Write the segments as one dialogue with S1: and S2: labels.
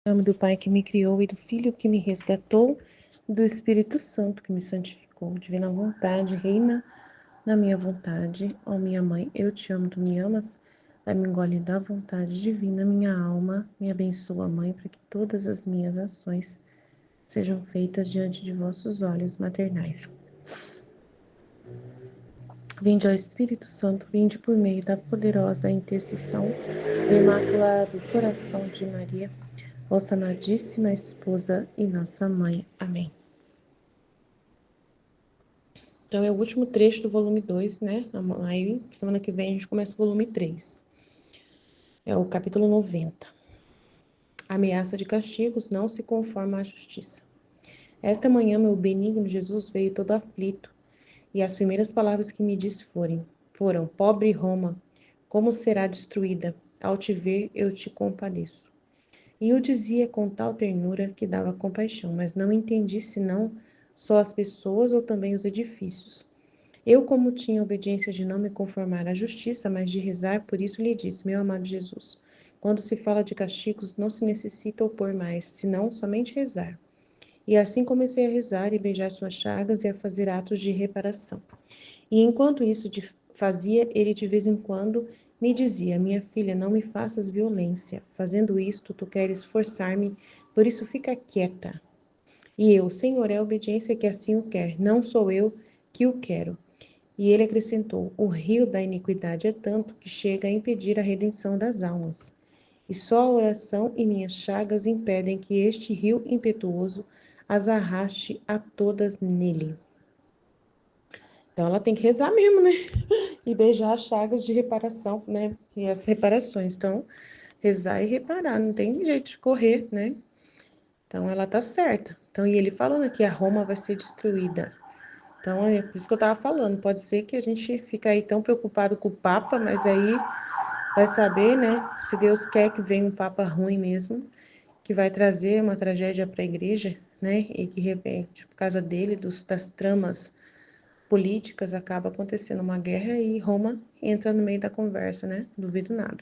S1: Em nome do Pai que me criou e do Filho que me resgatou, e do Espírito Santo que me santificou. Divina vontade, reina na minha vontade. Ó minha mãe, eu te amo, tu me amas. Dá-me um gole da vontade divina, minha alma. Me abençoa, Mãe, para que todas as minhas ações sejam feitas diante de vossos olhos maternais. Vinde ao Espírito Santo, vinde por meio da poderosa intercessão do Imaculado Coração de Maria, vossa amadíssima esposa e nossa mãe. Amém. Então, é o último trecho do volume 2, né? Aí, semana que vem, a gente começa o volume 3. É o capítulo 90. A ameaça de castigos não se conforma à justiça. Esta manhã, meu benigno Jesus veio todo aflito, e as primeiras palavras que me disse foram: Pobre Roma, como será destruída? Ao te ver, eu te compadeço. E o dizia com tal ternura que dava compaixão, mas não entendi senão só as pessoas ou também os edifícios. Eu, como tinha obediência de não me conformar à justiça, mas de rezar, por isso lhe disse, meu amado Jesus, quando se fala de castigos, não se necessita opor mais, senão somente rezar. E assim comecei a rezar e beijar suas chagas e a fazer atos de reparação. E enquanto isso fazia, ele de vez em quando me dizia, minha filha, não me faças violência. Fazendo isto, tu queres forçar-me, por isso fica quieta. E eu, Senhor, é a obediência que assim o quer, não sou eu que o quero. E ele acrescentou, o rio da iniquidade é tanto que chega a impedir a redenção das almas. E só a oração e minhas chagas impedem que este rio impetuoso as arraste a todas nele. Então ela tem que rezar mesmo, né? E beijar as chagas de reparação, né? E as reparações. Então, rezar e reparar, não tem jeito de correr, né? Então ela tá certa. Então, e ele falando que a Roma vai ser destruída. Então, é por isso que eu tava falando. Pode ser que a gente fique aí tão preocupado com o Papa, mas aí vai saber, né? Se Deus quer que venha um Papa ruim mesmo, que vai trazer uma tragédia para a igreja, né? E que, de repente, por causa dele, das tramas políticas, acaba acontecendo uma guerra e Roma entra no meio da conversa, né? Duvido nada.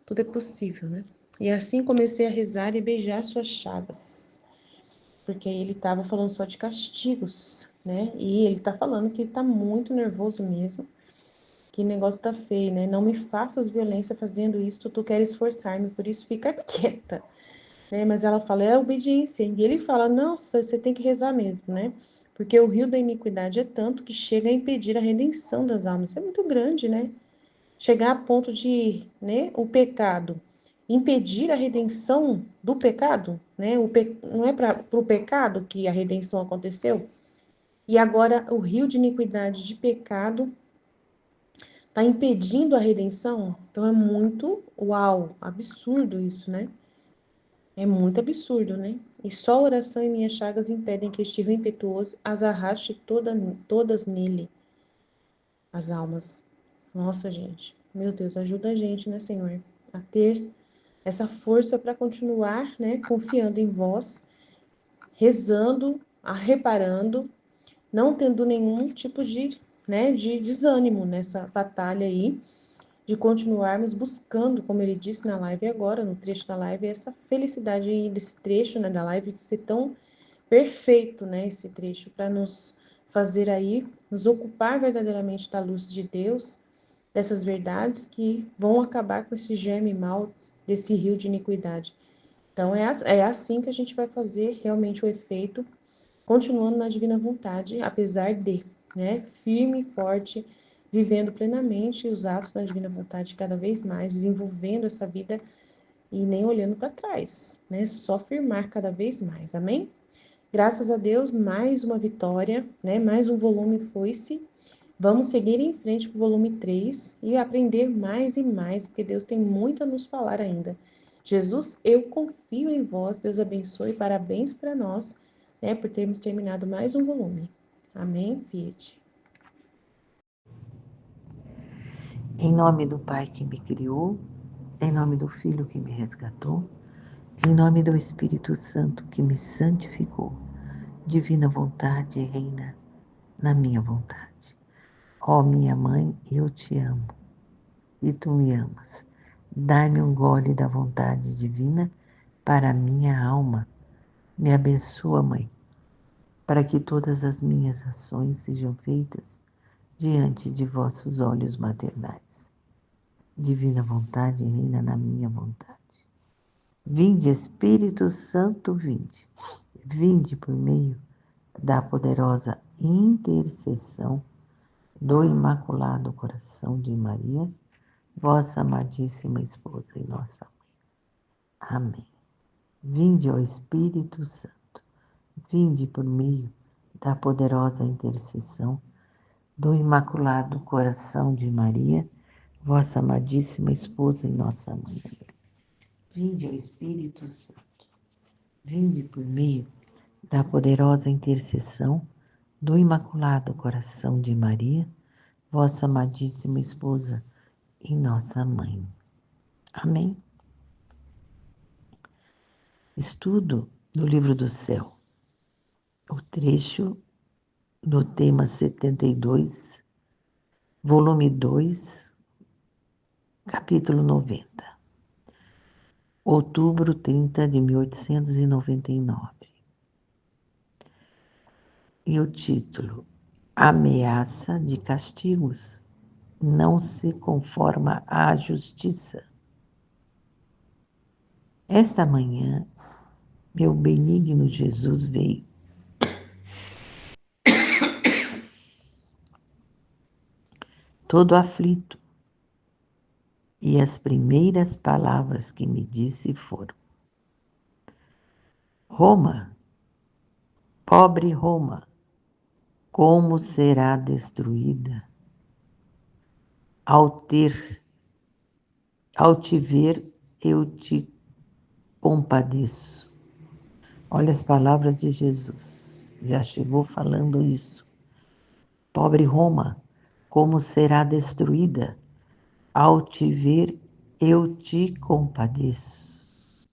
S1: Tudo é possível, né? E assim comecei a rezar e beijar suas chagas, porque ele estava falando só de castigos, né? E ele tá falando que tá muito nervoso mesmo, que negócio tá feio, né? Não me faças violência fazendo isso, tu queres forçar-me, por isso fica quieta, né? Mas ela fala, é obediência. E ele fala, nossa, você tem que rezar mesmo, né? Porque o rio da iniquidade é tanto que chega a impedir a redenção das almas. Isso é muito grande, né? Chegar a ponto de, né, o pecado impedir a redenção do pecado, né? Não é para o pecado que a redenção aconteceu. E agora o rio de iniquidade de pecado está impedindo a redenção. Então é muito, uau, absurdo isso, né? É muito absurdo, né? E só a oração e minhas chagas impedem que este rio impetuoso as arraste todas nele, as almas. Nossa, gente. Meu Deus, ajuda a gente, né, Senhor? A ter essa força para continuar, né, confiando em vós, rezando, reparando, não tendo nenhum tipo de, né, de desânimo nessa batalha aí, de continuarmos buscando, como ele disse na live agora, no trecho da live, essa felicidade aí desse trecho, né, da live, de ser tão perfeito, né, esse trecho, para nos fazer aí, nos ocupar verdadeiramente da luz de Deus, dessas verdades que vão acabar com esse germe mal desse rio de iniquidade. Então, é assim que a gente vai fazer realmente o efeito, continuando na divina vontade, apesar de, né, firme e forte, vivendo plenamente os atos da divina vontade cada vez mais, desenvolvendo essa vida e nem olhando para trás, né, só firmar cada vez mais, amém? Graças a Deus, mais uma vitória, né, mais um volume foi-se. Vamos seguir em frente para o volume 3 e aprender mais e mais, porque Deus tem muito a nos falar ainda. Jesus, eu confio em vós, Deus abençoe, parabéns para nós, né, por termos terminado mais um volume. Amém, Fiat.
S2: Em nome do Pai que me criou, em nome do Filho que me resgatou, em nome do Espírito Santo que me santificou, divina vontade reina na minha vontade. Ó minha mãe, eu te amo e tu me amas. Dai-me um gole da vontade divina, para a minha alma. Me abençoa, Mãe, para que todas as minhas ações sejam feitas diante de vossos olhos maternais. Divina vontade reina na minha vontade. Vinde, Espírito Santo, vinde. Vinde por meio da poderosa intercessão do Imaculado Coração de Maria, vossa amadíssima esposa e nossa mãe. Amém. Vinde, ó Espírito Santo, vinde por meio da poderosa intercessão do Imaculado Coração de Maria, vossa amadíssima esposa e nossa mãe. Vinde, ó Espírito Santo, vinde por meio da poderosa intercessão do Imaculado Coração de Maria, vossa amadíssima esposa e nossa mãe. Amém. Estudo do Livro do Céu, o trecho do tema 72, volume 2, capítulo 90, outubro 30 de 1899. E o título, Ameaça de Castigos não se conforma à justiça. Esta manhã, meu benigno Jesus veio. Todo aflito, e as primeiras palavras que me disse foram: Roma, pobre Roma, como será destruída ao te ver, eu te compadeço. Olha as palavras de Jesus, já chegou falando isso. Pobre Roma, como será destruída ao te ver, eu te compadeço.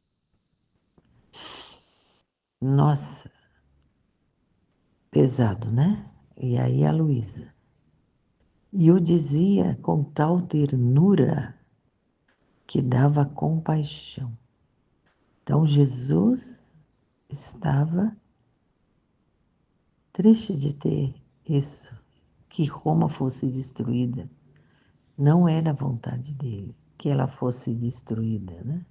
S2: Nossa, pesado, né? E aí a Luísa. E o dizia com tal ternura que dava compaixão. Então Jesus estava triste de ter isso, que Roma fosse destruída. Não era a vontade dele que ela fosse destruída, né?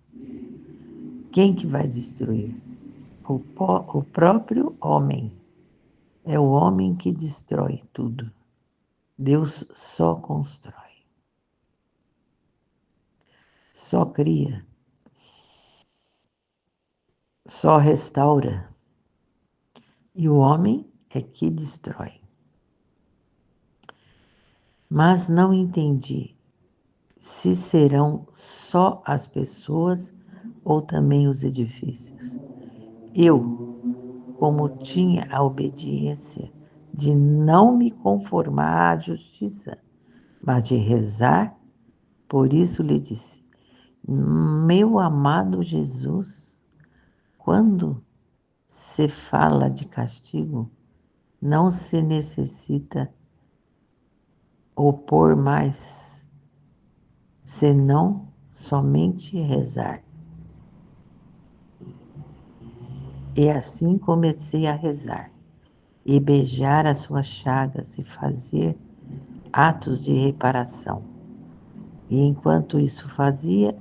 S2: Quem que vai destruir? O próprio homem. É o homem que destrói tudo. Deus só constrói, só cria, só restaura. E o homem é que destrói. Mas não entendi se serão só as pessoas ou também os edifícios. Eu, como tinha a obediência de não me conformar à justiça, mas de rezar, por isso lhe disse: Meu amado Jesus, quando se fala de castigo, não se necessita opor mais, senão somente rezar. E assim comecei a rezar, e beijar as suas chagas e fazer atos de reparação. E enquanto isso fazia,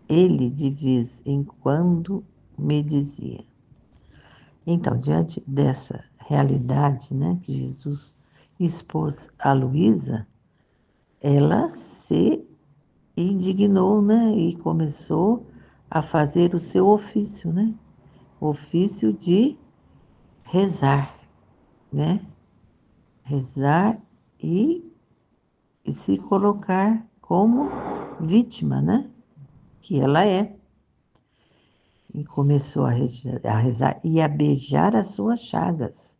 S2: ele de vez em quando me dizia. Então, diante dessa realidade, né, que Jesus expôs a Luísa, ela se indignou, né, e começou a fazer o seu ofício, né, o ofício de rezar, né, rezar e se colocar como vítima, né, que ela é. E começou a rezar e a beijar as suas chagas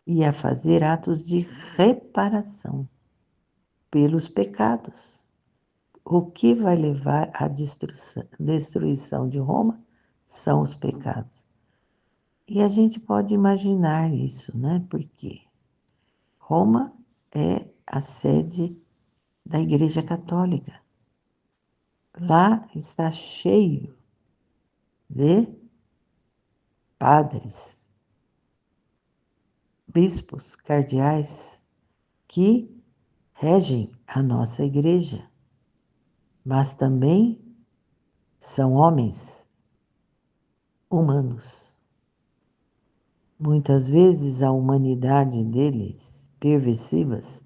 S2: e a fazer atos de reparação pelos pecados. O que vai levar à destruição de Roma são os pecados. E a gente pode imaginar isso, né? Porque Roma é a sede da Igreja Católica. Lá está cheio de padres, bispos, cardeais que regem a nossa igreja, mas também são homens humanos. Muitas vezes a humanidade deles, perversivas,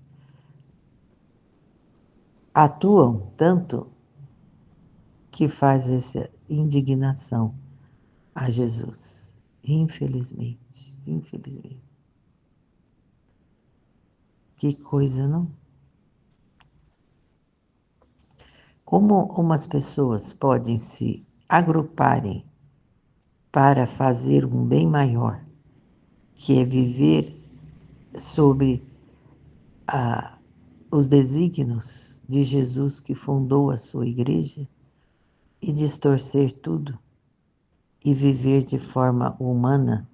S2: atuam tanto que faz essa indignação a Jesus. Infelizmente, infelizmente. Que coisa, não? Como umas pessoas podem se agruparem para fazer um bem maior, que é viver sobre os desígnios de Jesus que fundou a sua igreja e distorcer tudo e viver de forma humana,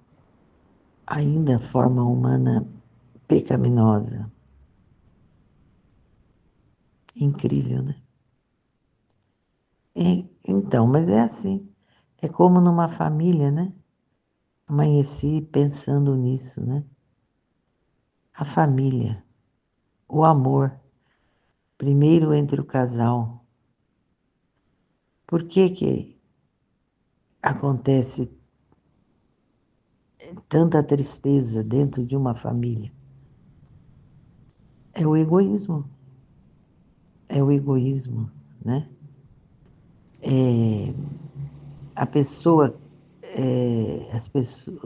S2: ainda forma humana pecaminosa. Incrível, né? Então, mas é assim. É como numa família, né? Amanheci pensando nisso, né? A família, o amor, primeiro entre o casal. Por que acontece tanta tristeza dentro de uma família? É o egoísmo. É o egoísmo, né? A pessoa,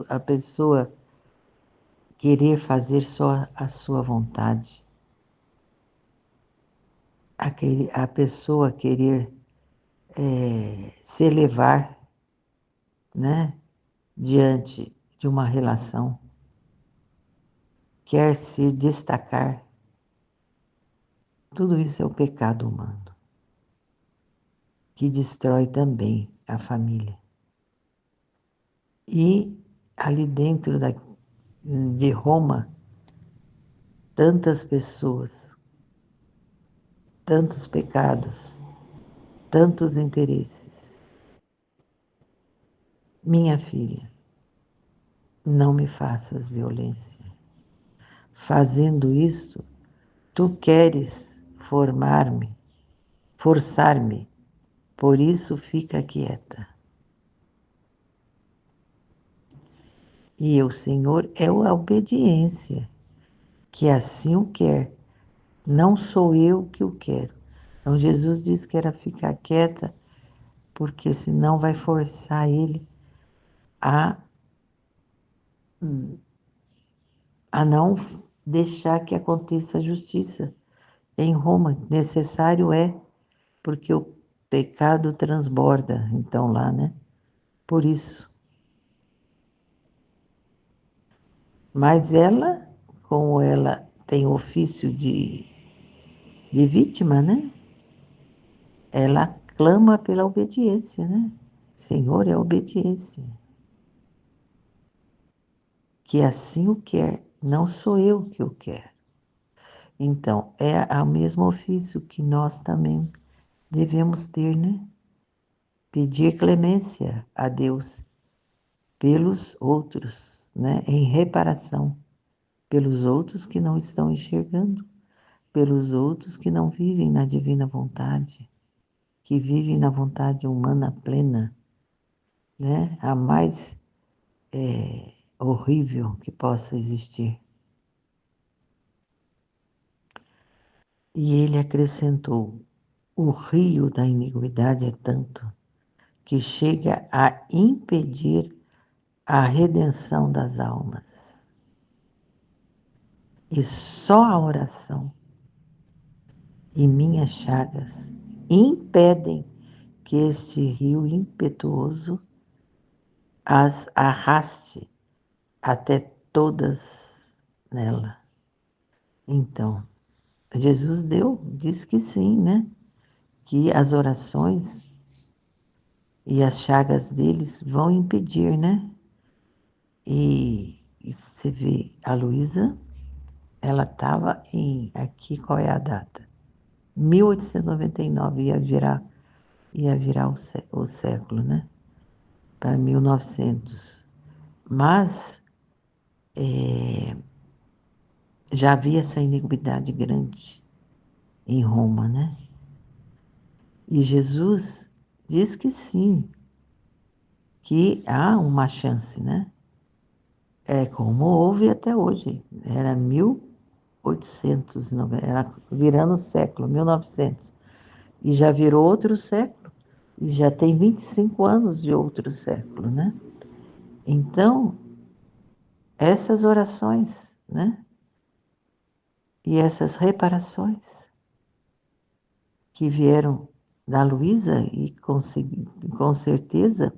S2: a pessoa querer fazer só a sua vontade. A pessoa querer se elevar, né? Diante de uma relação. Quer se destacar. Tudo isso é o pecado humano, que destrói também a família. E ali dentro de Roma, tantas pessoas, tantos pecados, tantos interesses. Minha filha, não me faças violência. Fazendo isso, tu queres formar-me, forçar-me, por isso fica quieta. E o Senhor é a obediência, que assim o quer. Não sou eu que o quero. Então Jesus disse que era ficar quieta, porque senão vai forçar ele a, a não deixar que aconteça a justiça em Roma. Necessário é, porque o pecado transborda, então lá, né? Por isso. Mas ela, como ela tem ofício de vítima, né? Ela clama pela obediência, né? Senhor, é obediência. Que assim o quer, não sou eu que o quero. Então, é o mesmo ofício que nós também devemos ter, né? Pedir clemência a Deus pelos outros, né? Em reparação, pelos outros que não estão enxergando, pelos outros que não vivem na divina vontade, que vivem na vontade humana plena, né? A mais horrível que possa existir. E ele acrescentou: o rio da iniquidade é tanto que chega a impedir a redenção das almas. E só a oração e minhas chagas impedem que este rio impetuoso as arraste até todas nela. Então, Jesus disse que sim, né? Que as orações e as chagas deles vão impedir, né? E você vê, a Luísa, ela estava aqui, qual é a data? 1899, ia virar o século, né? para 1900. Mas já havia essa iniquidade grande em Roma, né? E Jesus diz que sim, que há uma chance, né? É como houve até hoje. Era 1800, era virando o século, 1900. E já virou outro século. E já tem 25 anos de outro século, né? Então, essas orações, né? E essas reparações que vieram da Luísa e com certeza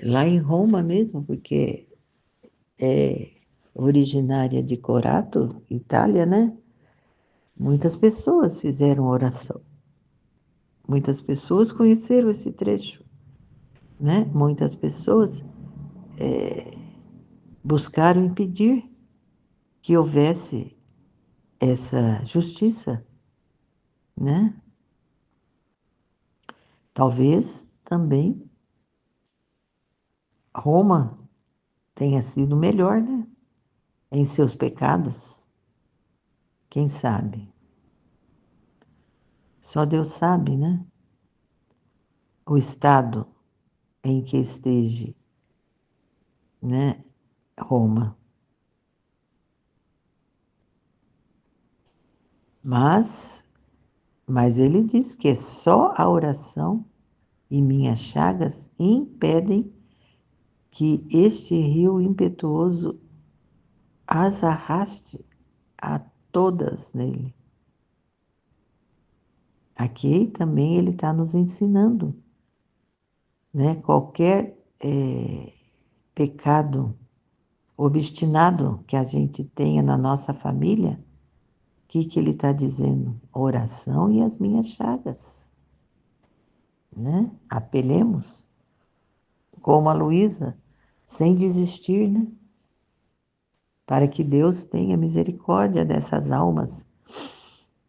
S2: lá em Roma mesmo, porque é originária de Corato, Itália, né? Muitas pessoas fizeram oração. Muitas pessoas conheceram esse trecho, né? Muitas pessoas buscaram impedir que houvesse essa justiça, né? Talvez também Roma tenha sido melhor, né? Em seus pecados, quem sabe? Só Deus sabe, né? O estado em que esteja, né? Roma. Mas ele diz que é só a oração e minhas chagas impedem que este rio impetuoso as arraste a todas nele. Aqui também ele está nos ensinando, né? Qualquer pecado obstinado que a gente tenha na nossa família, o que ele está dizendo? Oração e as minhas chagas, né? Apelemos, como a Luísa, sem desistir, né? Para que Deus tenha misericórdia dessas almas,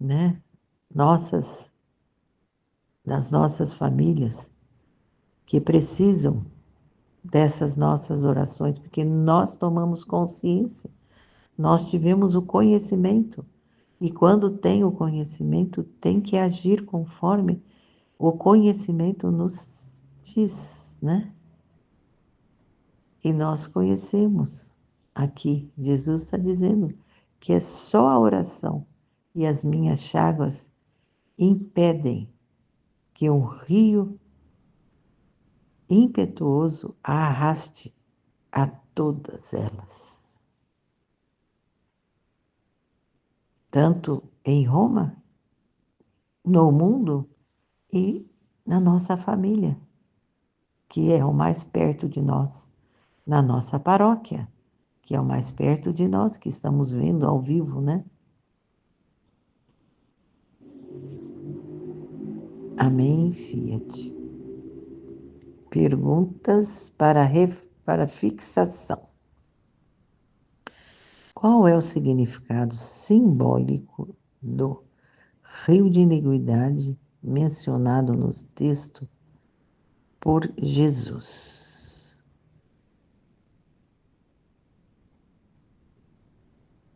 S2: né? Nossas, das nossas famílias, que precisam dessas nossas orações, porque nós tomamos consciência, nós tivemos o conhecimento, e quando tem o conhecimento, tem que agir conforme o conhecimento nos diz, né? E nós conhecemos aqui, Jesus está dizendo que é só a oração e as minhas chagas impedem que um rio impetuoso arraste a todas elas, tanto em Roma, no mundo e na nossa família, que é o mais perto de nós, na nossa paróquia, que é o mais perto de nós, que estamos vendo ao vivo, né? Amém, Fiat. Perguntas para fixação. Qual é o significado simbólico do rio de iniquidade mencionado nos textos por Jesus?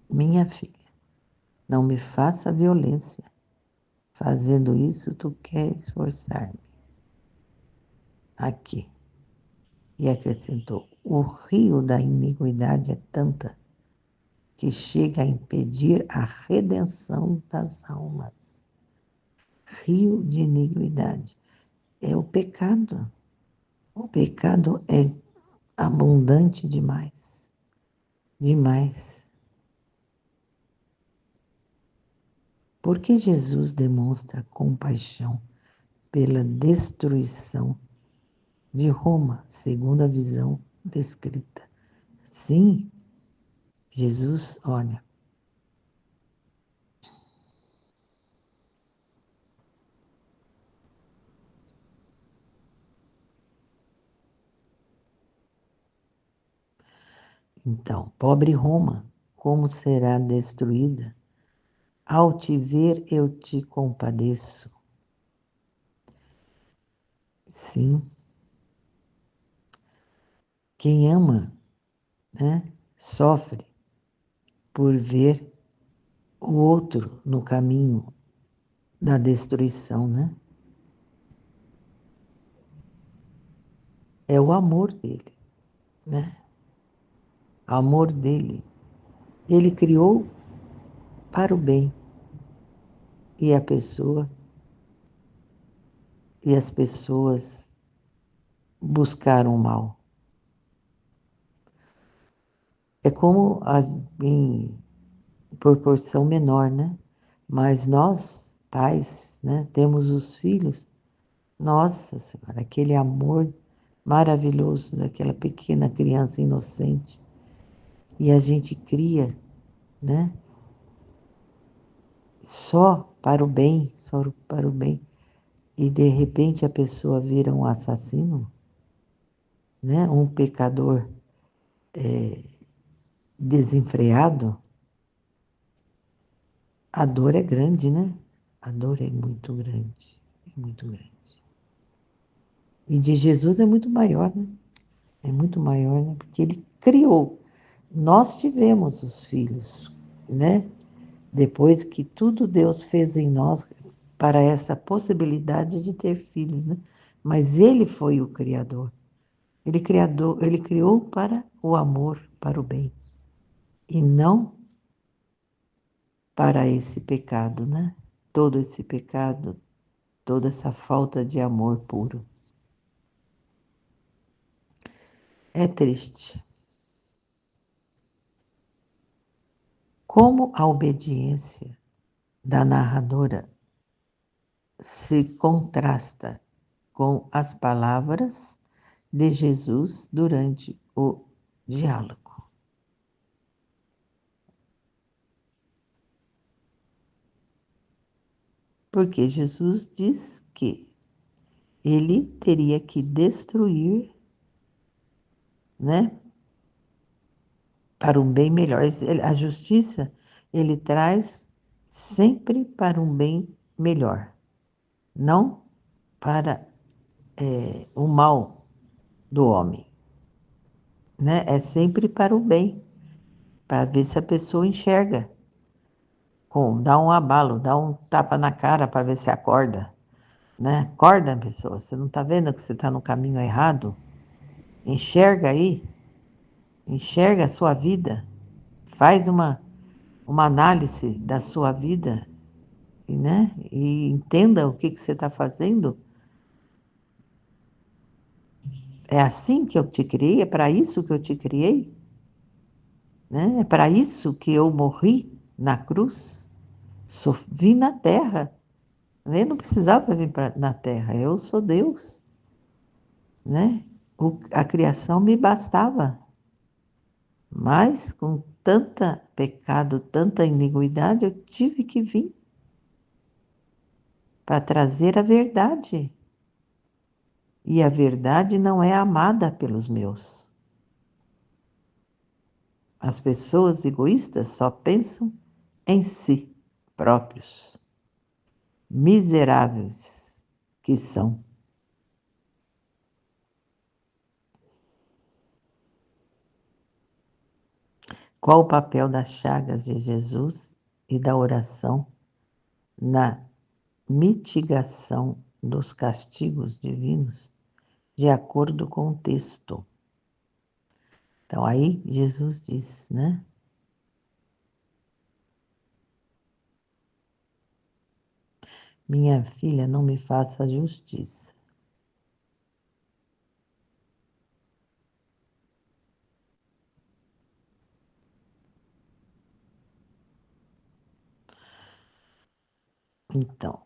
S2: Minha filha, não me faça violência. Fazendo isso, tu quer esforçar-me. Aqui. E acrescentou: o rio da iniquidade é tanta que chega a impedir a redenção das almas. Rio de iniquidade é o pecado. O pecado é abundante demais, demais. Porque Jesus demonstra compaixão pela destruição de Roma, segundo a visão descrita. Sim, Jesus, olha, então, pobre Roma, como será destruída? Ao te ver, eu te compadeço. Sim, Quem ama, né, sofre por ver o outro no caminho da destruição, né? É o amor dele, né? O amor dele. Ele criou para o bem e a pessoa e as pessoas buscaram o mal. É como em proporção menor, né? Mas nós, pais, né, temos os filhos. Nossa Senhora, aquele amor maravilhoso daquela pequena criança inocente. E a gente cria, né? Só para o bem, só para o bem. E de repente a pessoa vira um assassino, né? Um pecador desenfreado. A dor é grande, né? A dor é muito grande, é muito grande. E de Jesus é muito maior, né? É muito maior, né? Porque ele criou. Nós tivemos os filhos, né? Depois que tudo Deus fez em nós para essa possibilidade de ter filhos, né? Mas ele foi o criador. Ele criou para o amor, para o bem, e não para esse pecado, né? Todo esse pecado, toda essa falta de amor puro. É triste. Como a obediência da narradora se contrasta com as palavras de Jesus durante o diálogo. Porque Jesus diz que ele teria que destruir, né, para um bem melhor. A justiça ele traz sempre para um bem melhor, não para o mal do homem, né? É sempre para o bem, para ver se a pessoa enxerga, dá um abalo, dá um tapa na cara para ver se acorda, né? Acorda, pessoa, você não está vendo que você está no caminho errado? Enxerga aí, enxerga a sua vida, faz uma análise da sua vida, né? E entenda o que você está fazendo. É assim que eu te criei, é para isso que eu te criei, né? É para isso que eu morri na cruz, vim na terra. Eu não precisava vir na terra, eu sou Deus, né? A criação me bastava, mas com tanta pecado, tanta iniquidade, eu tive que vir para trazer a verdade. E a verdade não é amada pelos meus. As pessoas egoístas só pensam em si próprios. Miseráveis que são. Qual o papel das chagas de Jesus e da oração na mitigação dos castigos divinos, de acordo com o texto? Então, aí Jesus diz, né? Minha filha, não me faça justiça. Então,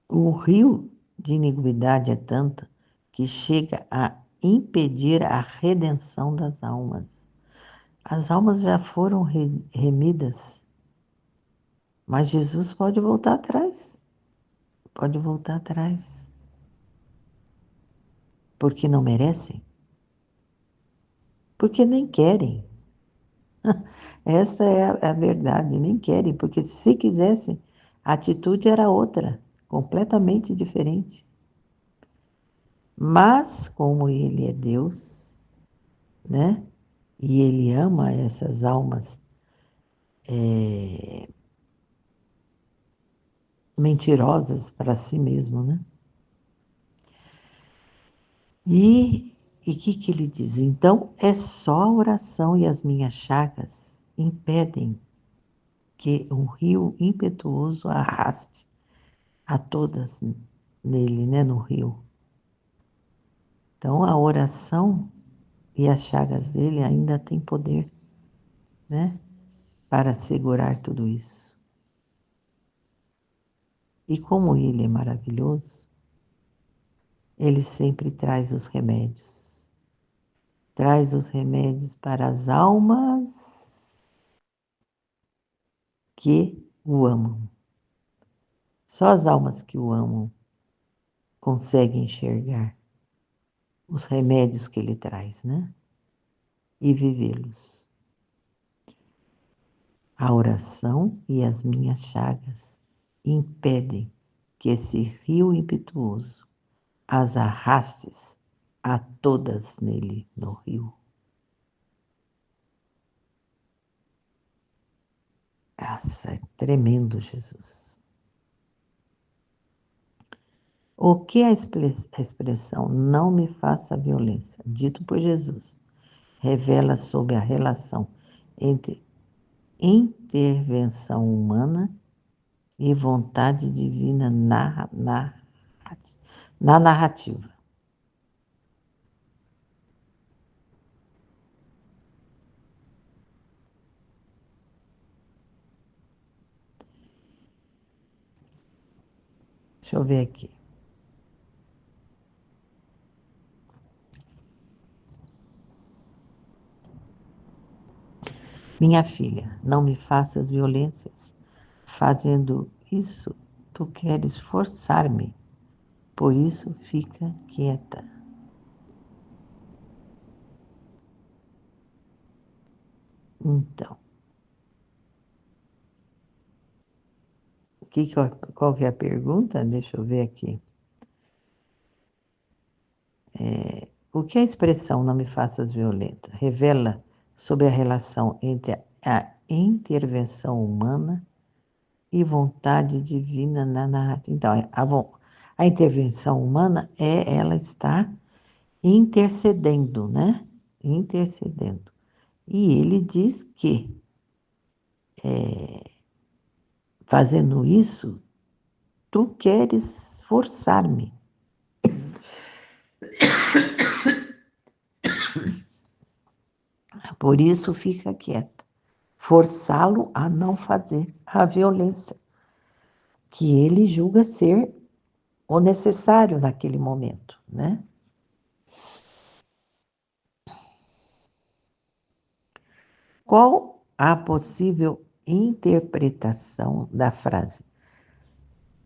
S2: o rio de iniquidade é tanto que chega a impedir a redenção das almas. As almas já foram remidas, mas Jesus pode voltar atrás. Pode voltar atrás. Porque não merecem? Porque nem querem. Essa é a verdade, nem querem, porque se quisessem, a atitude era outra, completamente diferente. Mas, como Ele é Deus, né? E ele ama essas almas mentirosas para si mesmo, né? E o que ele diz? Então, é só a oração e as minhas chagas impedem que um rio impetuoso arraste a todas nele, né, no rio. Então, a oração e as chagas dele ainda têm poder, né, para segurar tudo isso. E como ele é maravilhoso, ele sempre traz os remédios para as almas que o amam. Só as almas que o amam conseguem enxergar os remédios que ele traz, né? E vivê-los. A oração e as minhas chagas impedem que esse rio impetuoso as arrastes a todas nele no rio. Nossa, é tremendo, Jesus. O que a expressão não me faça violência, dito por Jesus, revela sobre a relação entre intervenção humana e vontade divina na narrativa. Deixa eu ver aqui. Minha filha, não me faças violências. Fazendo isso, tu queres forçar-me. Por isso, fica quieta. Então, qual que é a pergunta? Deixa eu ver aqui. O que a expressão não me faças violenta revela sobre a relação entre a intervenção humana e vontade divina na narrativa? Então, a intervenção humana ela está intercedendo, né? Intercedendo. E ele diz que, fazendo isso, tu queres forçar-me. Por isso, fica quieta. Forçá-lo a não fazer a violência que ele julga ser o necessário naquele momento, né? Qual a possível interpretação da frase?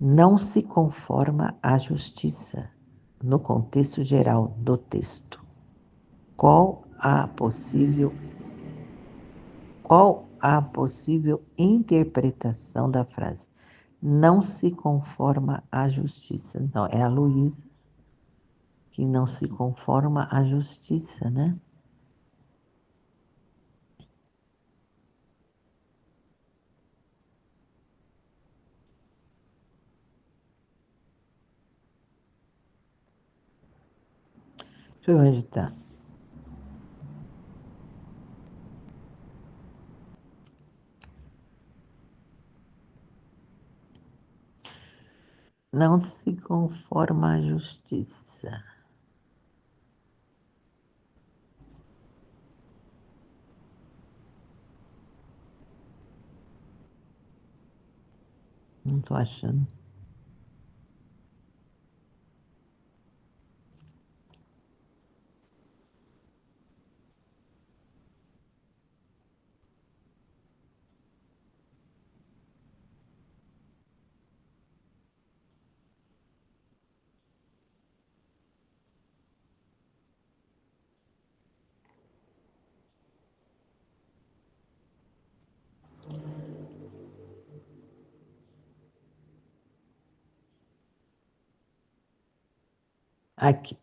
S2: Não se conforma à justiça no contexto geral do texto. Qual a possível interpretação da frase? Não se conforma à justiça. Então, é a Luísa que não se conforma à justiça, né? Deixa eu ver onde está. Não se conforma à justiça. Não estou achando. Aqui.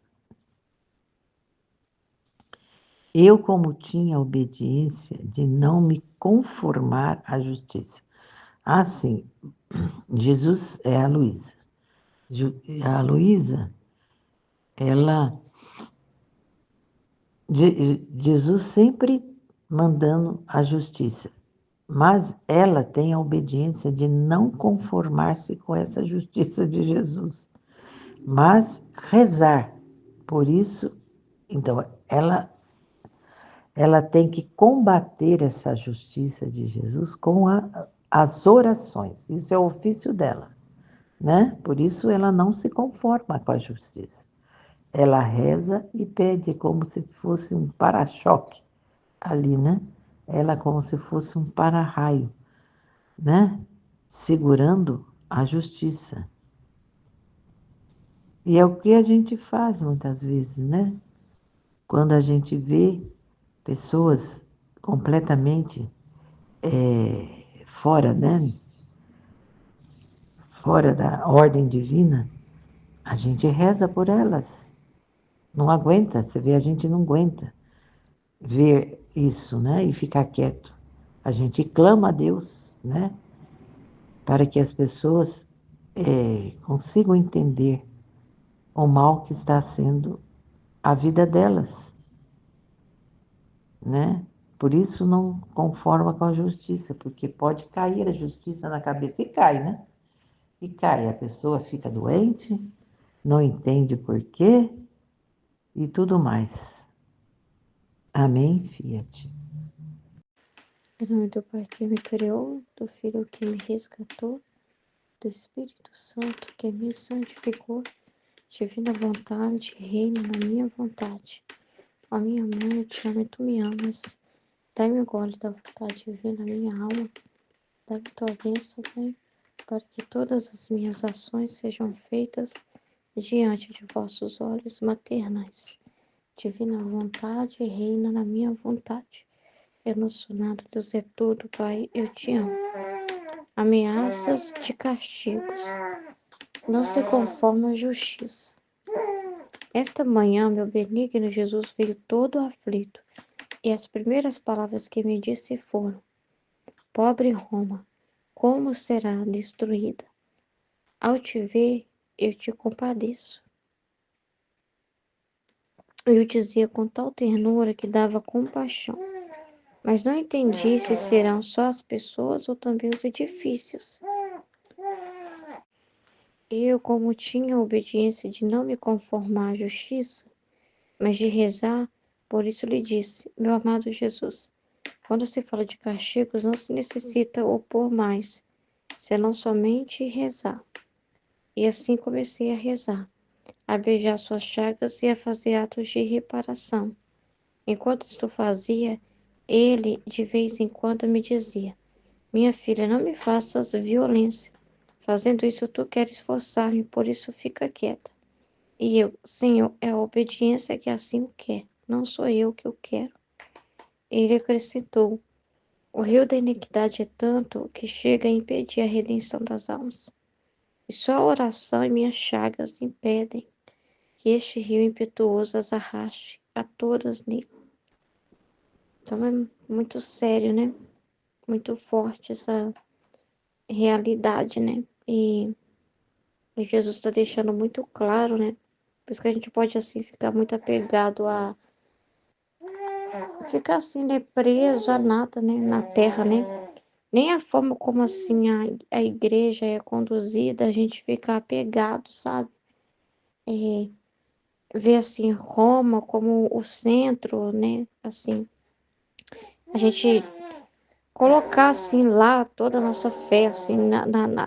S2: Eu, como tinha obediência de não me conformar à justiça. Assim, Jesus é a Luísa. A Luísa, ela. Jesus sempre mandando a justiça, mas ela tem a obediência de não conformar-se com essa justiça de Jesus, mas rezar. Por isso, então, ela tem que combater essa justiça de Jesus com as orações. Isso é o ofício dela, né? Por isso ela não se conforma com a justiça. Ela reza e pede como se fosse um para-choque ali, né? Ela como se fosse um para-raio, né? Segurando a justiça. E é o que a gente faz muitas vezes, né? Quando a gente vê pessoas completamente fora, né? Fora da ordem divina, a gente reza por elas. Não aguenta, você vê, a gente não aguenta ver isso, né? E ficar quieto. A gente clama a Deus, né? Para que as pessoas consigam entender o mal que está sendo a vida delas, né? Por isso não conforma com a justiça, porque pode cair a justiça na cabeça e cai, né? E cai, a pessoa fica doente, não entende por quê e tudo mais. Amém, Fiat.
S3: Em nome do Pai que me criou, do Filho que me resgatou, do Espírito Santo que me santificou, divina vontade, reina na minha vontade. Ó minha mãe, eu te amo e tu me amas. Dai-me o gole da vontade divina na minha alma. Dá-me tua bênção, Pai, para que todas as minhas ações sejam feitas diante de vossos olhos maternais. Divina vontade, reina na minha vontade. Eu não sou nada, Deus é tudo, Pai, eu te amo. Ameaças de castigos. Não se conforma à justiça. Esta manhã, meu benigno Jesus veio todo aflito, e as primeiras palavras que me disse foram: Pobre Roma, como será destruída? Ao te ver, eu te compadeço. Eu dizia com tal ternura que dava compaixão, mas não entendi se serão só as pessoas ou também os edifícios. Eu, como tinha a obediência de não me conformar à justiça, mas de rezar, por isso lhe disse, meu amado Jesus, quando se fala de castigos, não se necessita opor mais, senão somente rezar. E assim comecei a rezar, a beijar suas chagas e a fazer atos de reparação. Enquanto isto fazia, ele de vez em quando me dizia, minha filha, não me faças violência. Fazendo isso, tu queres forçar-me, por isso fica quieta. E eu, Senhor, é a obediência que assim o quer, não sou eu que o quero. Ele acrescentou, o rio da iniquidade é tanto que chega a impedir a redenção das almas. E só a oração e minhas chagas impedem que este rio impetuoso as arraste a todas nele. Então é muito sério, né? Muito forte essa realidade, né? E Jesus está deixando muito claro, né? Por isso que a gente pode, assim, ficar muito apegado a... Ficar, assim, né? Preso a nada, né? Na terra, né? Nem a forma como, assim, a igreja é conduzida, a gente fica apegado, sabe? É, ver, assim, Roma como o centro, né? Assim, a gente colocar, assim, lá toda a nossa fé, assim,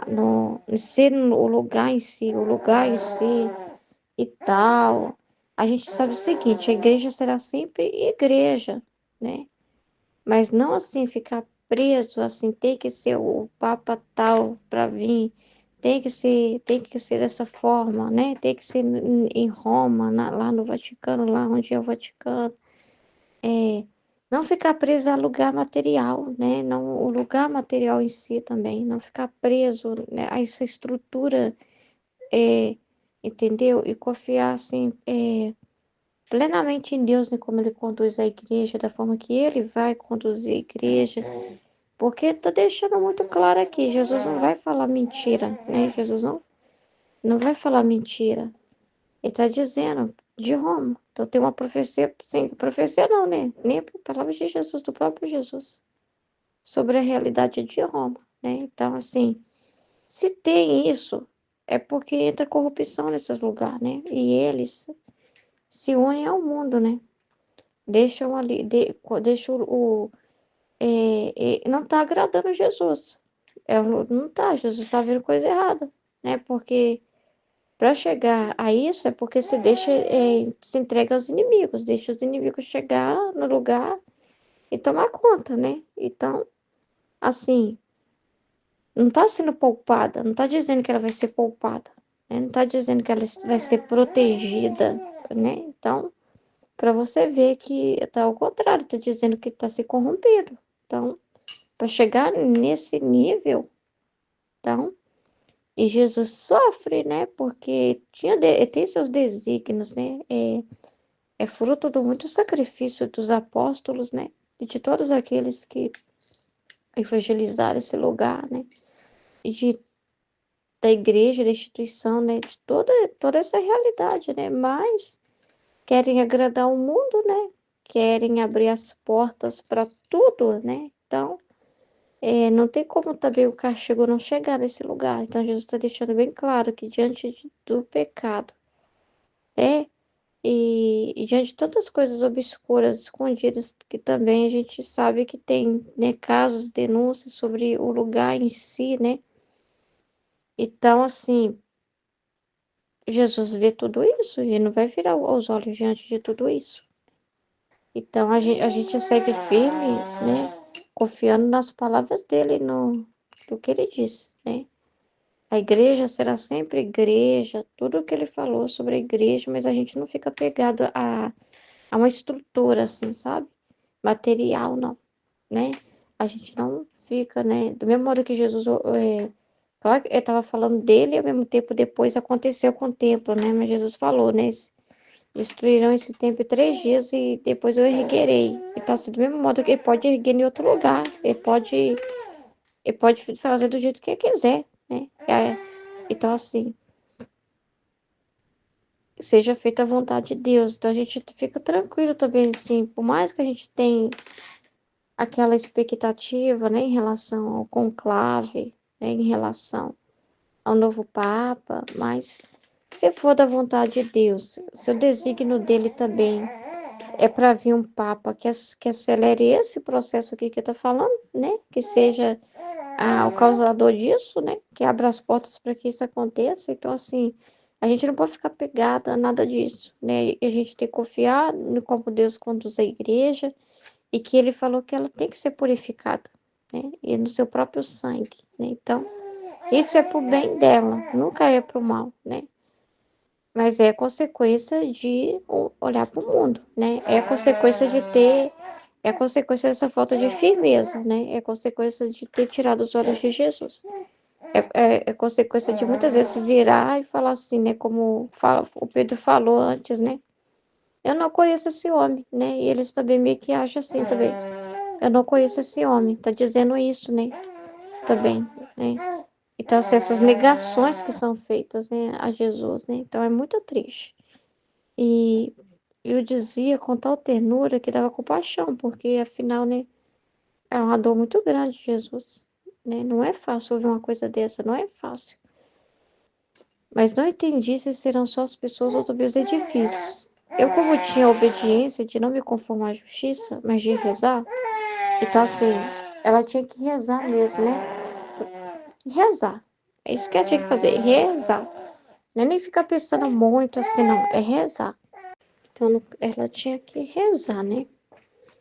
S3: no ser o lugar em si, o lugar em si e tal. A gente sabe o seguinte, a igreja será sempre igreja, né? Mas não assim ficar preso, assim, tem que ser o Papa tal para vir, tem que ser dessa forma, né? Tem que ser em Roma, lá no Vaticano, lá onde é o Vaticano. Não ficar preso a lugar material, né? Não, o lugar material em si também, não ficar preso, né, a essa estrutura, entendeu? E confiar, assim, plenamente em Deus, né, como ele conduz a igreja, da forma que ele vai conduzir a igreja, porque está deixando muito claro aqui, Jesus não vai falar mentira, né? Jesus não vai falar mentira. Ele está dizendo de Roma. Então tem uma profecia, sim, profecia não, né? Nem a palavra de Jesus, do próprio Jesus, sobre a realidade de Roma, né? Então, assim, se tem isso, é porque entra corrupção nesses lugares, né? E eles se unem ao mundo, né? Deixam ali, deixam não está agradando Jesus. Não está, Jesus está vendo coisa errada, né? Porque para chegar a isso é porque se entrega aos inimigos, deixa os inimigos chegar no lugar e tomar conta, né? Então, assim, não está sendo poupada, não está dizendo que ela vai ser poupada, né? Não está dizendo que ela vai ser protegida, né? Então, para você ver que está ao contrário, está dizendo que está se corrompendo. Então, para chegar nesse nível, então, e Jesus sofre, né? Porque tem seus desígnios, né? É fruto do muito sacrifício dos apóstolos, né? E de todos aqueles que evangelizaram esse lugar, né? E da igreja, da instituição, né? De toda essa realidade, né? Mas querem agradar o mundo, né? Querem abrir as portas para tudo, né? Então, não tem como também o castigo não chegar nesse lugar. Então, Jesus está deixando bem claro que diante do pecado, né? E diante de tantas coisas obscuras, escondidas, que também a gente sabe que tem, né, casos, denúncias sobre o lugar em si, né? Então, assim, Jesus vê tudo isso e não vai virar os olhos diante de tudo isso. Então, a gente segue firme, né? Confiando nas palavras dele, no que ele disse, né? A igreja será sempre igreja, tudo o que ele falou sobre a igreja, mas a gente não fica pegado a uma estrutura, assim, sabe? Material, não, né? A gente não fica, né? Do mesmo modo que Jesus, claro que ele estava falando dele, e ao mesmo tempo depois aconteceu com o templo, né? Mas Jesus falou, né? Destruirão esse templo em 3 dias e depois eu erguerei. Então, assim, do mesmo modo que ele pode erguer em outro lugar, ele pode fazer do jeito que ele quiser, né? Então, assim, seja feita a vontade de Deus. Então, a gente fica tranquilo também, assim, por mais que a gente tenha aquela expectativa, né, em relação ao conclave, né, em relação ao novo Papa, mas se for da vontade de Deus, se o desígnio dele também é para vir um Papa que acelere esse processo aqui que eu tô falando, né, que seja o causador disso, né, que abra as portas para que isso aconteça. Então, assim, a gente não pode ficar pegada a nada disso, né, e a gente tem que confiar no como Deus conduz a igreja, e que ele falou que ela tem que ser purificada, né? E no seu próprio sangue, né? Então, isso é pro bem dela, nunca é pro mal, né? Mas é consequência de olhar para o mundo, né? É consequência é consequência dessa falta de firmeza, né? É consequência de ter tirado os olhos de Jesus. É consequência de muitas vezes virar e falar assim, né? Como o Pedro falou antes, né? Eu não conheço esse homem, né? E eles também meio que acham assim também. Eu não conheço esse homem, tá dizendo isso, né? Também, né? Então, assim, essas negações que são feitas, né, a Jesus, né? Então, é muito triste. E eu dizia com tal ternura que dava compaixão, porque afinal, né, é uma dor muito grande, Jesus, né? Não é fácil ouvir uma coisa dessa, não é fácil. Mas não entendi se serão só as pessoas ou também os edifícios. Eu, como tinha a obediência de não me conformar à justiça, mas de rezar, então, assim, ela tinha que rezar mesmo, né? Rezar. É isso que ela tinha que fazer, rezar. Não é nem ficar pensando muito assim, não. É rezar. Então, ela tinha que rezar, né?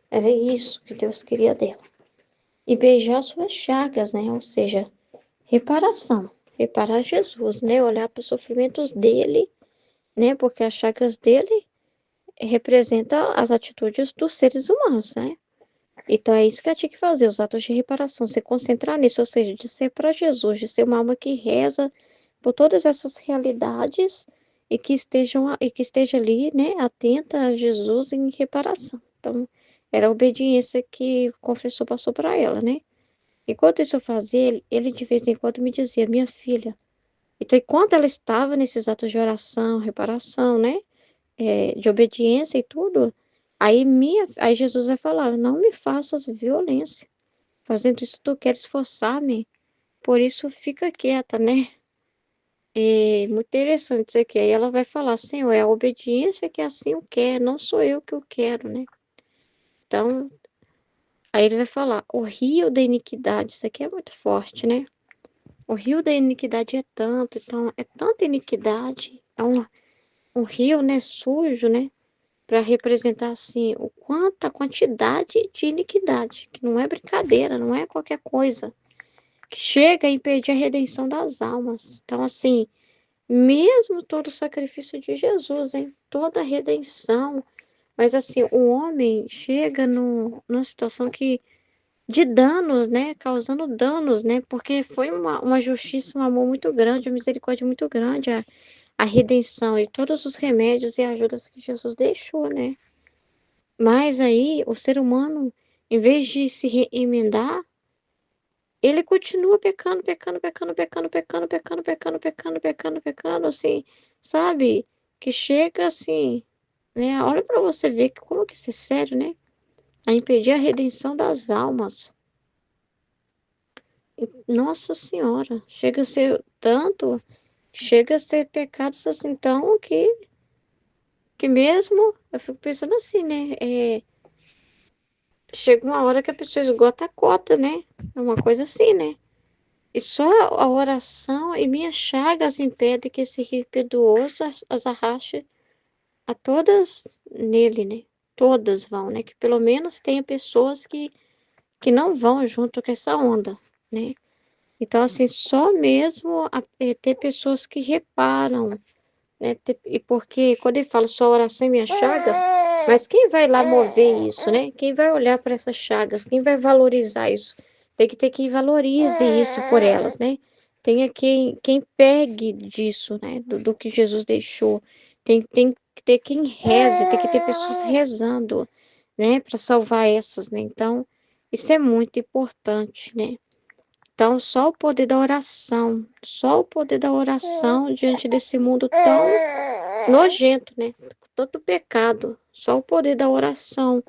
S3: Era isso que Deus queria dela. E beijar suas chagas, né? Ou seja, reparação. Reparar Jesus, né? Olhar para os sofrimentos dele, né? Porque as chagas dele representam as atitudes dos seres humanos, né? Então é isso que ela tinha que fazer, os atos de reparação, se concentrar nisso, ou seja, de ser para Jesus, de ser uma alma que reza por todas essas realidades e que esteja ali, né, atenta a Jesus em reparação. Então, era a obediência que o confessor passou para ela, né? Enquanto isso eu fazia, ele de vez em quando me dizia, minha filha. Então, enquanto ela estava nesses atos de oração, reparação, né, de obediência e tudo, aí Jesus vai falar, não me faças violência. Fazendo isso, tu queres forçar-me. Por isso, fica quieta, né? É muito interessante isso aqui. Aí ela vai falar, Senhor, é a obediência que assim o quer, não sou eu que o quero, né? Então, aí ele vai falar, o rio da iniquidade, isso aqui é muito forte, né? O rio da iniquidade é tanto, então, é tanta iniquidade, é um rio, né, sujo, né? Para representar, assim, o quanto, a quantidade de iniquidade, que não é brincadeira, não é qualquer coisa, que chega a impedir a redenção das almas. Então, assim, mesmo todo o sacrifício de Jesus, hein? Toda a redenção. Mas assim, o homem chega numa situação de danos, né? Causando danos, né? Porque foi uma justiça, um amor muito grande, uma misericórdia muito grande, a redenção e todos os remédios e ajudas que Jesus deixou, né? Mas aí, o ser humano, em vez de se emendar, ele continua pecando, pecando, pecando, pecando, pecando, pecando, pecando, pecando, pecando, pecando, assim, sabe? Que chega assim, né? Olha para você ver que como que isso é sério, né? A impedir a redenção das almas. Nossa Senhora, chega a ser tanto, chega a ser pecados assim tão que mesmo, eu fico pensando assim, né? Chega uma hora que a pessoa esgota a cota, né? É uma coisa assim, né? E só a oração e minhas chagas impedem que esse rio impetuoso as arraste a todas nele, né? Todas vão, né? Que pelo menos tenha pessoas que não vão junto com essa onda, né? Então, assim, só mesmo ter pessoas que reparam, né? E porque quando ele fala só oração e minhas chagas, mas quem vai lá mover isso, né? Quem vai olhar para essas chagas? Quem vai valorizar isso? Tem que ter quem valorize isso por elas, né? Tenha quem pegue disso, né? Do que Jesus deixou. Tem que ter quem reze, tem que ter pessoas rezando, né? Para salvar essas, né? Então, isso é muito importante, né? Então, só o poder da oração, só o poder da oração diante desse mundo tão nojento, né? Tanto pecado, só o poder da oração.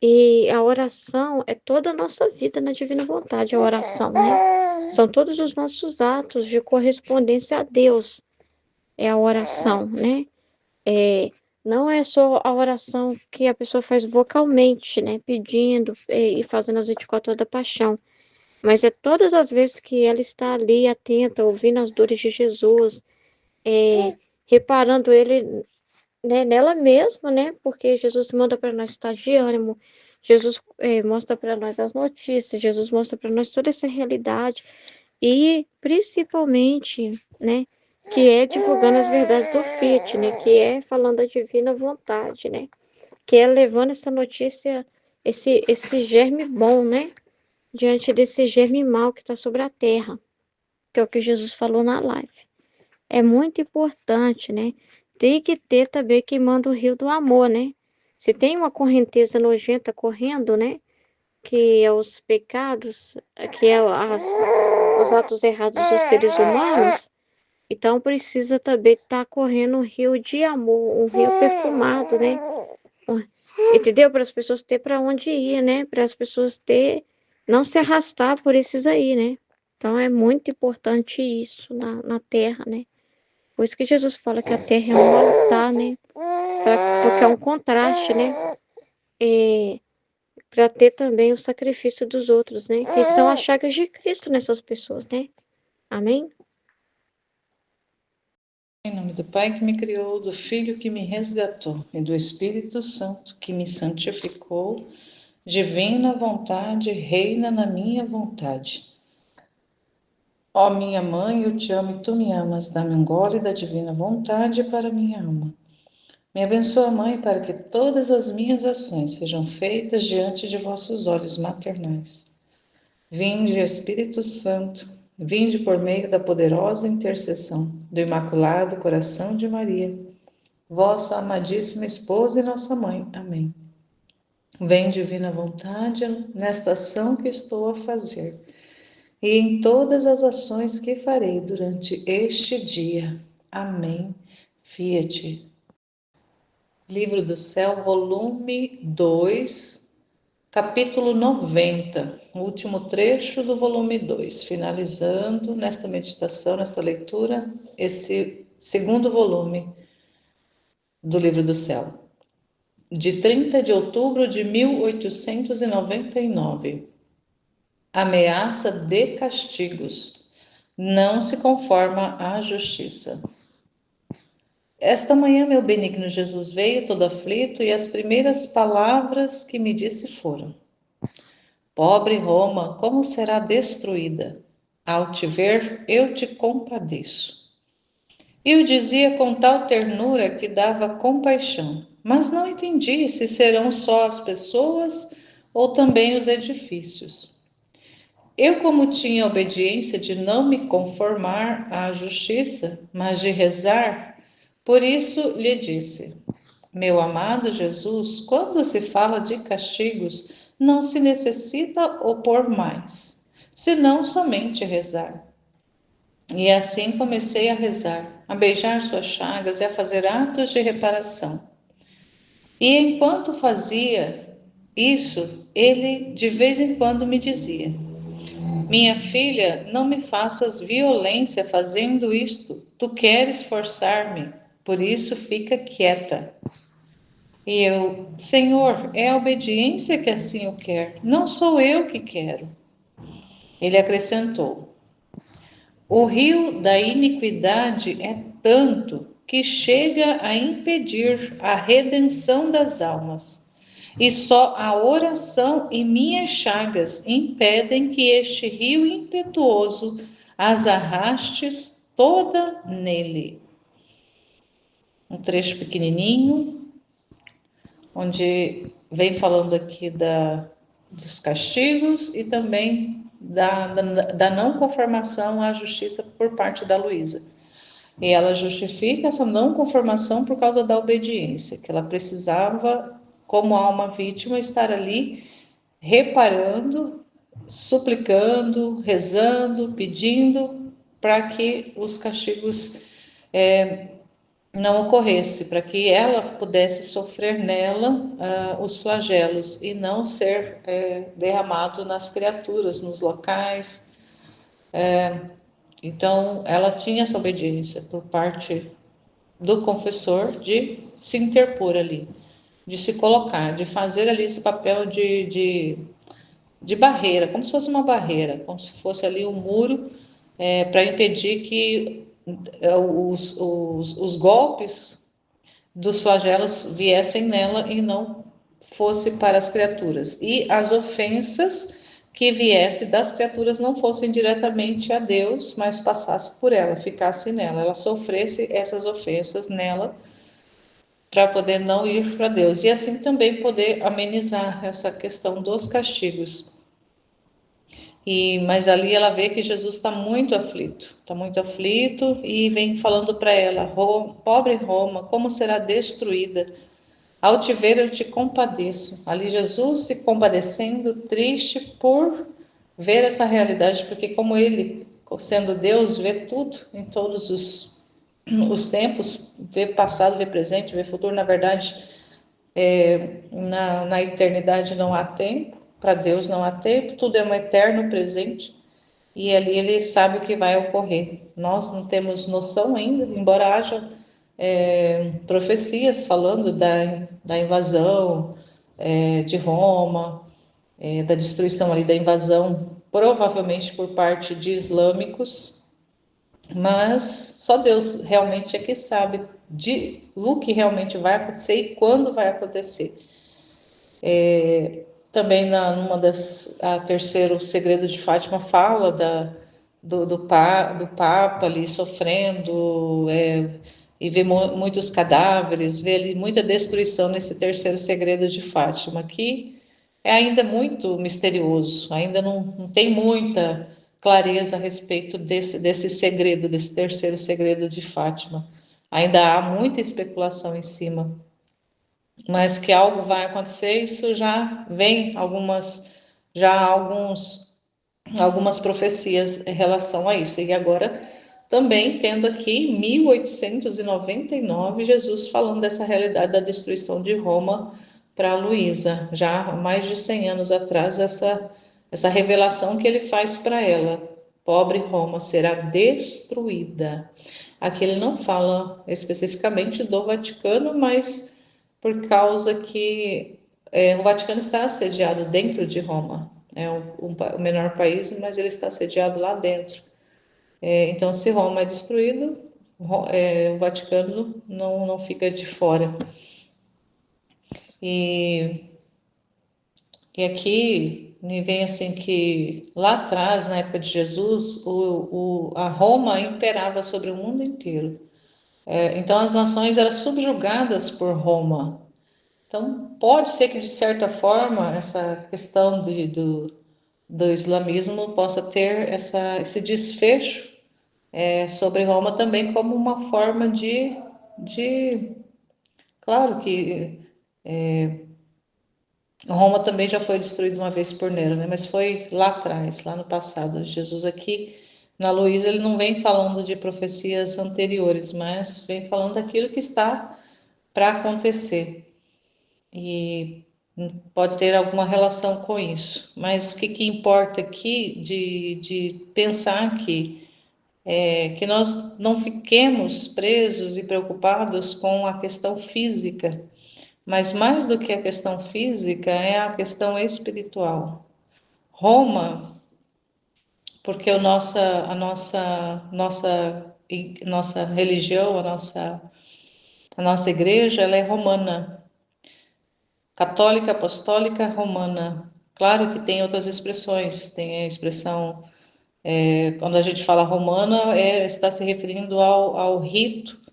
S3: E a oração é toda a nossa vida na divina vontade, a oração, né? São todos os nossos atos de correspondência a Deus, é a oração, né? É, não é só a oração que a pessoa faz vocalmente, né? Pedindo e fazendo as 24 horas da paixão. Mas é todas as vezes que ela está ali atenta, ouvindo as dores de Jesus, reparando ele, né, nela mesma, né? Porque Jesus manda para nós estar de ânimo, Jesus mostra para nós as notícias, Jesus mostra para nós toda essa realidade e principalmente, né, que é divulgando as verdades do Fiat, né, que é falando a divina vontade, né, que é levando essa notícia, esse germe bom, né, diante desse germe mal que está sobre a terra, que é o que Jesus falou na live. É muito importante, né? Tem que ter também quem manda o rio do amor, né? Se tem uma correnteza nojenta correndo, né? Que é os pecados, que é os atos errados dos seres humanos, então precisa também estar correndo um rio de amor, um rio perfumado, né? Entendeu? Para as pessoas ter para onde ir, né? Para as pessoas ter, não se arrastar por esses aí, né? Então é muito importante isso na terra, né? Por isso que Jesus fala que a terra é um altar, né? Porque é um contraste, né? Para ter também o sacrifício dos outros, né? Que são as chagas de Cristo nessas pessoas, né? Amém?
S4: Em nome do Pai que me criou, do Filho que me resgatou e do Espírito Santo que me santificou, divina vontade reina na minha vontade. Ó minha mãe, eu te amo e tu me amas, dá-me um gole da divina vontade para minha alma. Me abençoa, Mãe, para que todas as minhas ações sejam feitas diante de vossos olhos maternais. Vinde, Espírito Santo, vinde por meio da poderosa intercessão do Imaculado Coração de Maria, vossa amadíssima esposa e nossa mãe. Amém. Vem, divina vontade, nesta ação que estou a fazer e em todas as ações que farei durante este dia. Amém. Fiat. Livro do Céu, volume 2, capítulo 90, o último trecho do volume 2, finalizando nesta meditação, nesta leitura, esse segundo volume do Livro do Céu, de 30 de outubro de 1899. Ameaça de castigos. Não se conforma à justiça. Esta manhã, meu benigno Jesus veio todo aflito, e as primeiras palavras que me disse foram: pobre Roma, como será destruída? Ao te ver, eu te compadeço. E o dizia com tal ternura que dava compaixão, mas não entendi se serão só as pessoas ou também os edifícios. Eu, como tinha a obediência de não me conformar à justiça, mas de rezar, por isso lhe disse: meu amado Jesus, quando se fala de castigos, não se necessita opor mais, senão somente rezar. E assim comecei a rezar, a beijar suas chagas e a fazer atos de reparação. E enquanto fazia isso, ele de vez em quando me dizia: minha filha, não me faças violência fazendo isto. Tu queres forçar-me, por isso fica quieta. E eu: Senhor, é a obediência que assim o quer, não sou eu que quero. Ele acrescentou: o rio da iniquidade é tanto que chega a impedir a redenção das almas. E só a oração e minhas chagas impedem que este rio impetuoso as arrastes toda nele. Um trecho pequenininho, onde vem falando aqui dos castigos e também da não conformação à justiça por parte da Luísa. E ela justifica essa não conformação por causa da obediência, que ela precisava, como alma vítima, estar ali reparando, suplicando, rezando, pedindo para que os castigos não ocorresse, para que ela pudesse sofrer nela os flagelos e não ser derramado nas criaturas, nos locais. Então, ela tinha essa obediência por parte do confessor de se interpor ali, de se colocar, de fazer ali esse papel de barreira, como se fosse uma barreira, como se fosse ali um muro para impedir que os golpes dos flagelos viessem nela e não fosse para as criaturas. E as ofensas que viessem das criaturas não fossem diretamente a Deus, mas passasse por ela, ficasse nela, ela sofresse essas ofensas nela, para poder não ir para Deus. E assim também poder amenizar essa questão dos castigos. Mas ali ela vê que Jesus está muito aflito e vem falando para ela: pobre Roma, como será destruída? Ao te ver, eu te compadeço. Ali Jesus se compadecendo, triste por ver essa realidade, porque como ele, sendo Deus, vê tudo em todos os tempos, vê passado, vê presente, vê futuro. Na verdade, na eternidade não há tempo, para Deus não há tempo, tudo é um eterno presente, e ali ele sabe o que vai ocorrer. Nós não temos noção ainda, embora haja profecias falando da invasão de Roma, da destruição ali, da invasão, provavelmente por parte de islâmicos, mas só Deus realmente é que sabe o que realmente vai acontecer e quando vai acontecer. Também a terceiro segredo de Fátima fala do Papa ali sofrendo, e vê muitos cadáveres, vê ali muita destruição nesse terceiro segredo de Fátima, que é ainda muito misterioso, ainda não tem muita clareza a respeito desse segredo, desse terceiro segredo de Fátima. Ainda há muita especulação em cima, mas que algo vai acontecer, isso já vem algumas profecias em relação a isso. E agora também tendo aqui em 1899 Jesus falando dessa realidade da destruição de Roma para Luísa, já há mais de 100 anos atrás, essa revelação que ele faz para ela: pobre Roma será destruída. Aqui ele não fala especificamente do Vaticano, mas por causa que o Vaticano está assediado dentro de Roma. É o menor país, mas ele está assediado lá dentro. Então, se Roma é destruído, o Vaticano não fica de fora. E aqui me vem assim que lá atrás, na época de Jesus, a Roma imperava sobre o mundo inteiro. Então, as nações eram subjugadas por Roma. Então, pode ser que, de certa forma, essa questão do islamismo possa ter esse desfecho sobre Roma também como uma forma claro que Roma também já foi destruída uma vez por Nero, né? Mas foi lá atrás, lá no passado. Jesus aqui, na Luísa, ele não vem falando de profecias anteriores, mas vem falando daquilo que está para acontecer. E pode ter alguma relação com isso. Mas o que importa aqui de pensar que nós não fiquemos presos e preocupados com a questão física, mas mais do que a questão física é a questão espiritual. Roma, porque nossa religião, a nossa igreja, ela é romana, católica, apostólica, romana. Claro que tem outras expressões, tem a expressão, quando a gente fala romana, está se referindo ao rito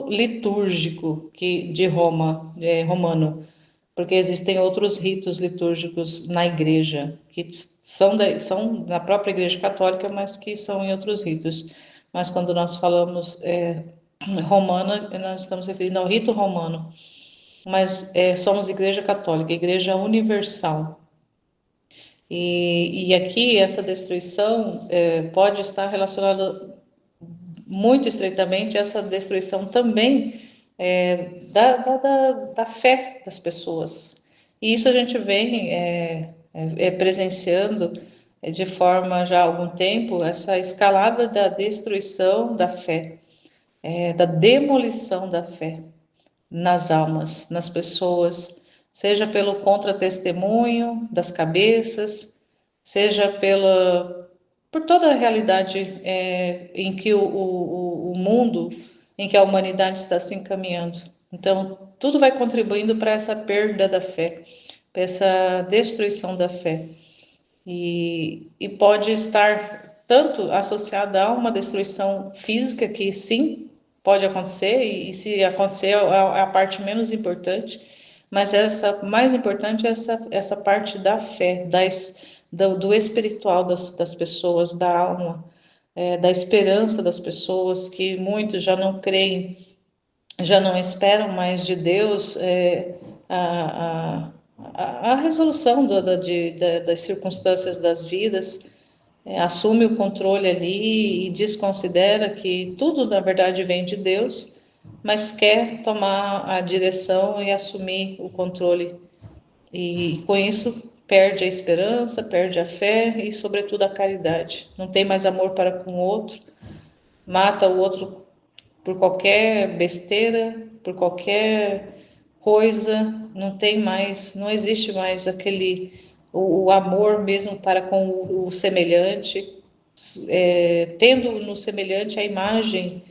S4: litúrgico de Roma, romano, porque existem outros ritos litúrgicos na igreja, que são na própria igreja católica, mas que são em outros ritos. Mas quando nós falamos romana, nós estamos referindo ao rito romano. Mas somos igreja católica, igreja universal. E aqui essa destruição pode estar relacionada muito estreitamente a essa destruição também da fé das pessoas. E isso a gente vem presenciando de forma já há algum tempo, essa escalada da destruição da fé, da demolição da fé nas almas, nas pessoas, seja pelo contra-testemunho das cabeças, seja por toda a realidade em que o mundo, em que a humanidade está se encaminhando. Então, tudo vai contribuindo para essa perda da fé, para essa destruição da fé. E pode estar tanto associada a uma destruição física, que sim, pode acontecer, e se acontecer é a parte menos importante, mas essa mais importante é essa parte da fé, do espiritual das pessoas, da alma, da esperança das pessoas, que muitos já não creem, já não esperam mais de Deus a resolução das circunstâncias das vidas, assume o controle ali e desconsidera que tudo, na verdade, vem de Deus, mas quer tomar a direção e assumir o controle. E com isso perde a esperança, perde a fé e, sobretudo, a caridade. Não tem mais amor para com o outro, mata o outro por qualquer besteira, por qualquer coisa, não existe mais o amor mesmo para com o semelhante, tendo no semelhante a imagem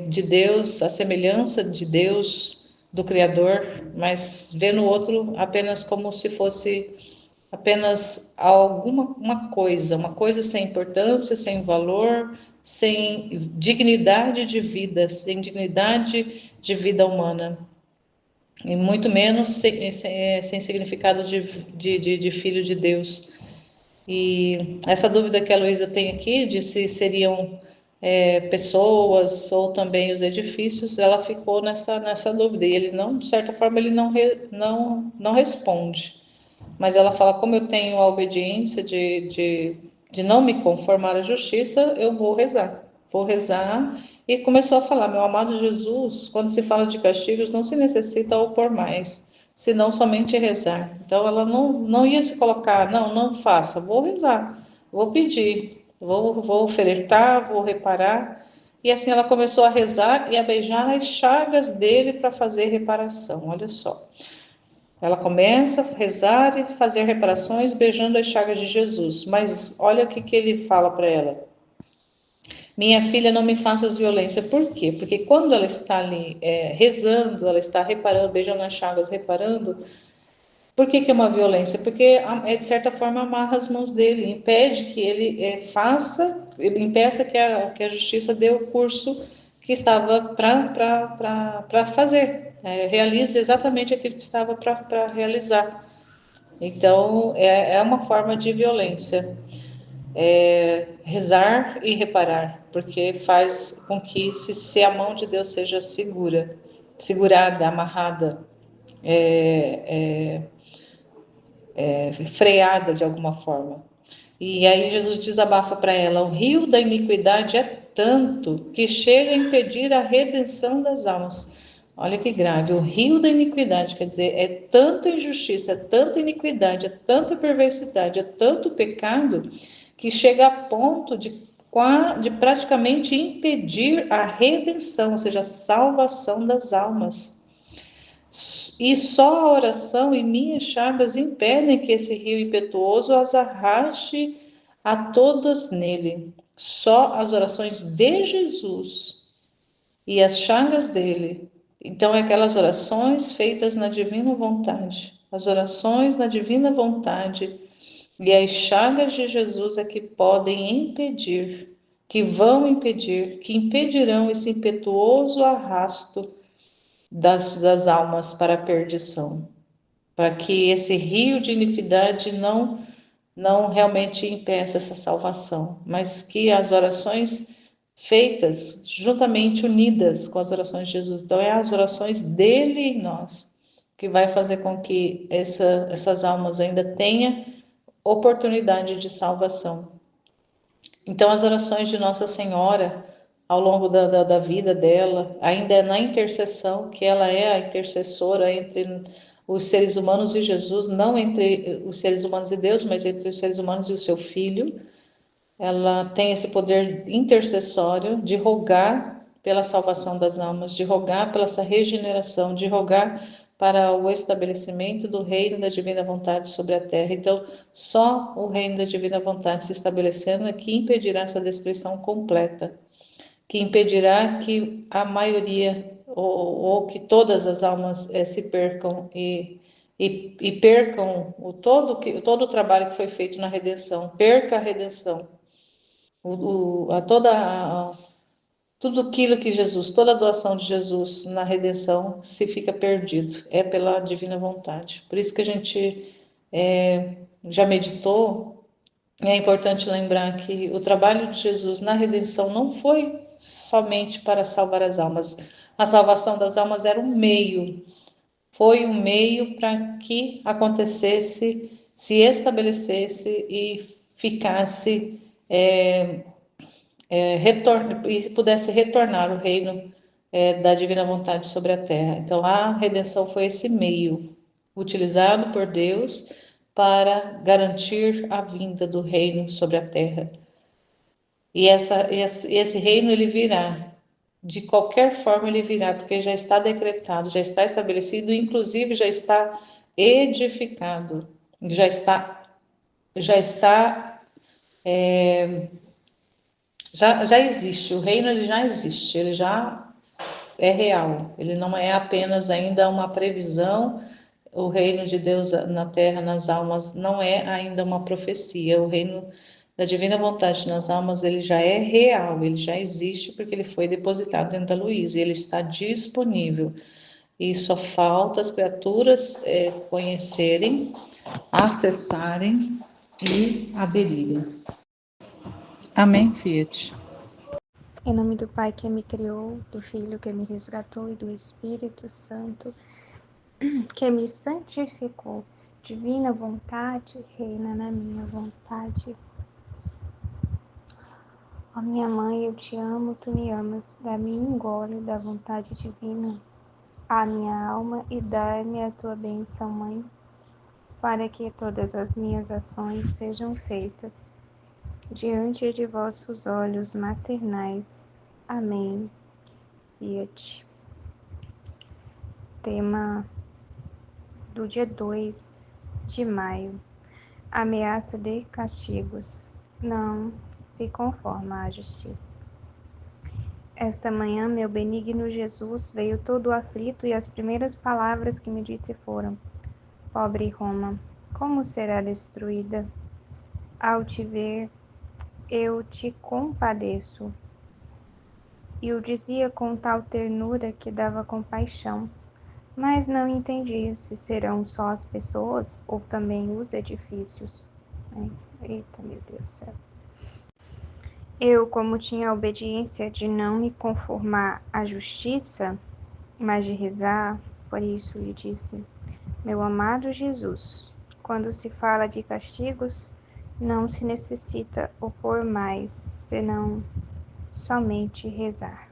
S4: de Deus, a semelhança de Deus, do Criador, mas vê no outro apenas como se fosse apenas uma coisa sem importância, sem valor, sem dignidade de vida, sem dignidade de vida humana, e muito menos sem significado de filho de Deus. E essa dúvida que a Luísa tem aqui, de se seriam pessoas ou também os edifícios, ela ficou nessa dúvida. E ele não, de certa forma, ele não responde. Mas ela fala, como eu tenho a obediência de não me conformar à justiça, eu vou rezar. Vou rezar. E começou a falar, meu amado Jesus, quando se fala de castigos, não se necessita opor mais, senão somente rezar. Então ela não ia se colocar, não faça, vou rezar, vou pedir, vou ofertar, vou reparar. E assim ela começou a rezar e a beijar as chagas dele para fazer reparação. Olha só. Ela começa a rezar e fazer reparações beijando as chagas de Jesus. Mas olha o que ele fala para ela. Minha filha, não me faças violência. Por quê? Porque quando ela está ali rezando, ela está reparando, beijando as chagas, reparando. Por que é uma violência? Porque, de certa forma, amarra as mãos dele, impede que ele faça, impeça que a justiça dê o curso que estava para fazer, realize exatamente aquilo que estava para realizar. Então, é uma forma de violência, rezar e reparar, porque faz com que se a mão de Deus seja segurada, amarrada, freada de alguma forma. E aí Jesus desabafa para ela: o rio da iniquidade é tanto que chega a impedir a redenção das almas. Olha que grave, o rio da iniquidade, quer dizer, é tanta injustiça, é tanta iniquidade, é tanta perversidade, é tanto pecado, que chega a ponto de praticamente impedir a redenção, ou seja, a salvação das almas. E só a oração e minhas chagas impedem que esse rio impetuoso as arraste a todas nele. Só as orações de Jesus e as chagas dele. Então, é aquelas orações feitas na divina vontade. As orações na divina vontade e as chagas de Jesus é que podem impedir, que vão impedir, que impedirão esse impetuoso arrasto das almas para a perdição, para que esse rio de iniquidade não realmente impeça essa salvação, mas que as orações feitas juntamente unidas com as orações de Jesus, então é as orações dele em nós que vai fazer com que essas almas ainda tenham oportunidade de salvação. Então, as orações de Nossa Senhora, ao longo da vida dela, ainda é na intercessão, que ela é a intercessora entre os seres humanos e Jesus, não entre os seres humanos e Deus, mas entre os seres humanos e o seu Filho. Ela tem esse poder intercessório de rogar pela salvação das almas, de rogar pela essa regeneração, de rogar para o estabelecimento do reino da divina vontade sobre a terra. Então, só o reino da divina vontade se estabelecendo é que impedirá essa destruição completa, que impedirá que a maioria ou que todas as almas se percam e percam todo o trabalho que foi feito na redenção, perca a redenção. Tudo aquilo que Jesus, toda a doação de Jesus na redenção se fica perdido, é pela divina vontade. Por isso que a gente já meditou, e é importante lembrar que o trabalho de Jesus na redenção não foi somente para salvar as almas. A salvação das almas era um meio, foi um meio para que acontecesse, se estabelecesse e ficasse e pudesse retornar o reino da divina vontade sobre a terra. Então, a redenção foi esse meio utilizado por Deus para garantir a vinda do reino sobre a terra. E esse reino ele virá, de qualquer forma ele virá, porque já está decretado, já está estabelecido, inclusive já está edificado, já existe, o reino ele já existe, ele já é real, ele não é apenas ainda uma previsão, o reino de Deus na terra, nas almas, não é ainda uma profecia, o reino da divina vontade nas almas, ele já é real, ele já existe porque ele foi depositado dentro da Luísa, ele está disponível, e só falta as criaturas conhecerem, acessarem e aderirem. Amém, Fiat.
S3: Em nome do Pai que me criou, do Filho que me resgatou e do Espírito Santo que me santificou. Divina vontade, reina na minha vontade. Ó minha mãe, eu te amo, tu me amas. Dá-me engole da vontade divina a minha alma e dá-me a tua bênção, Mãe, para que todas as minhas ações sejam feitas diante de vossos olhos maternais. Amém. Fiat. Tema do dia 2 de maio. Ameaça de castigos. Não se conforma à justiça. Esta manhã, meu benigno Jesus veio todo aflito e as primeiras palavras que me disse foram: Pobre Roma, como será destruída? Ao te ver, eu te compadeço. E o dizia com tal ternura que dava compaixão, mas não entendi se serão só as pessoas ou também os edifícios. Eita, meu Deus do céu. Eu, como tinha a obediência de não me conformar à justiça, mas de rezar, por isso lhe disse: Meu amado Jesus, quando se fala de castigos, não se necessita opor mais, senão somente rezar.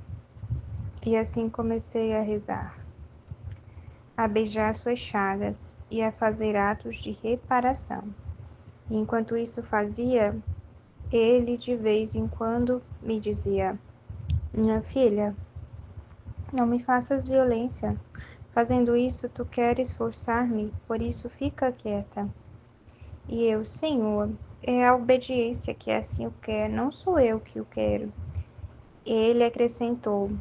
S3: E assim comecei a rezar, a beijar suas chagas e a fazer atos de reparação. E enquanto isso fazia, ele de vez em quando me dizia: Minha filha, não me faças violência. Fazendo isso, tu queres forçar-me, por isso fica quieta. E eu, Senhor, é a obediência que assim o quer, não sou eu que o quero. Ele acrescentou: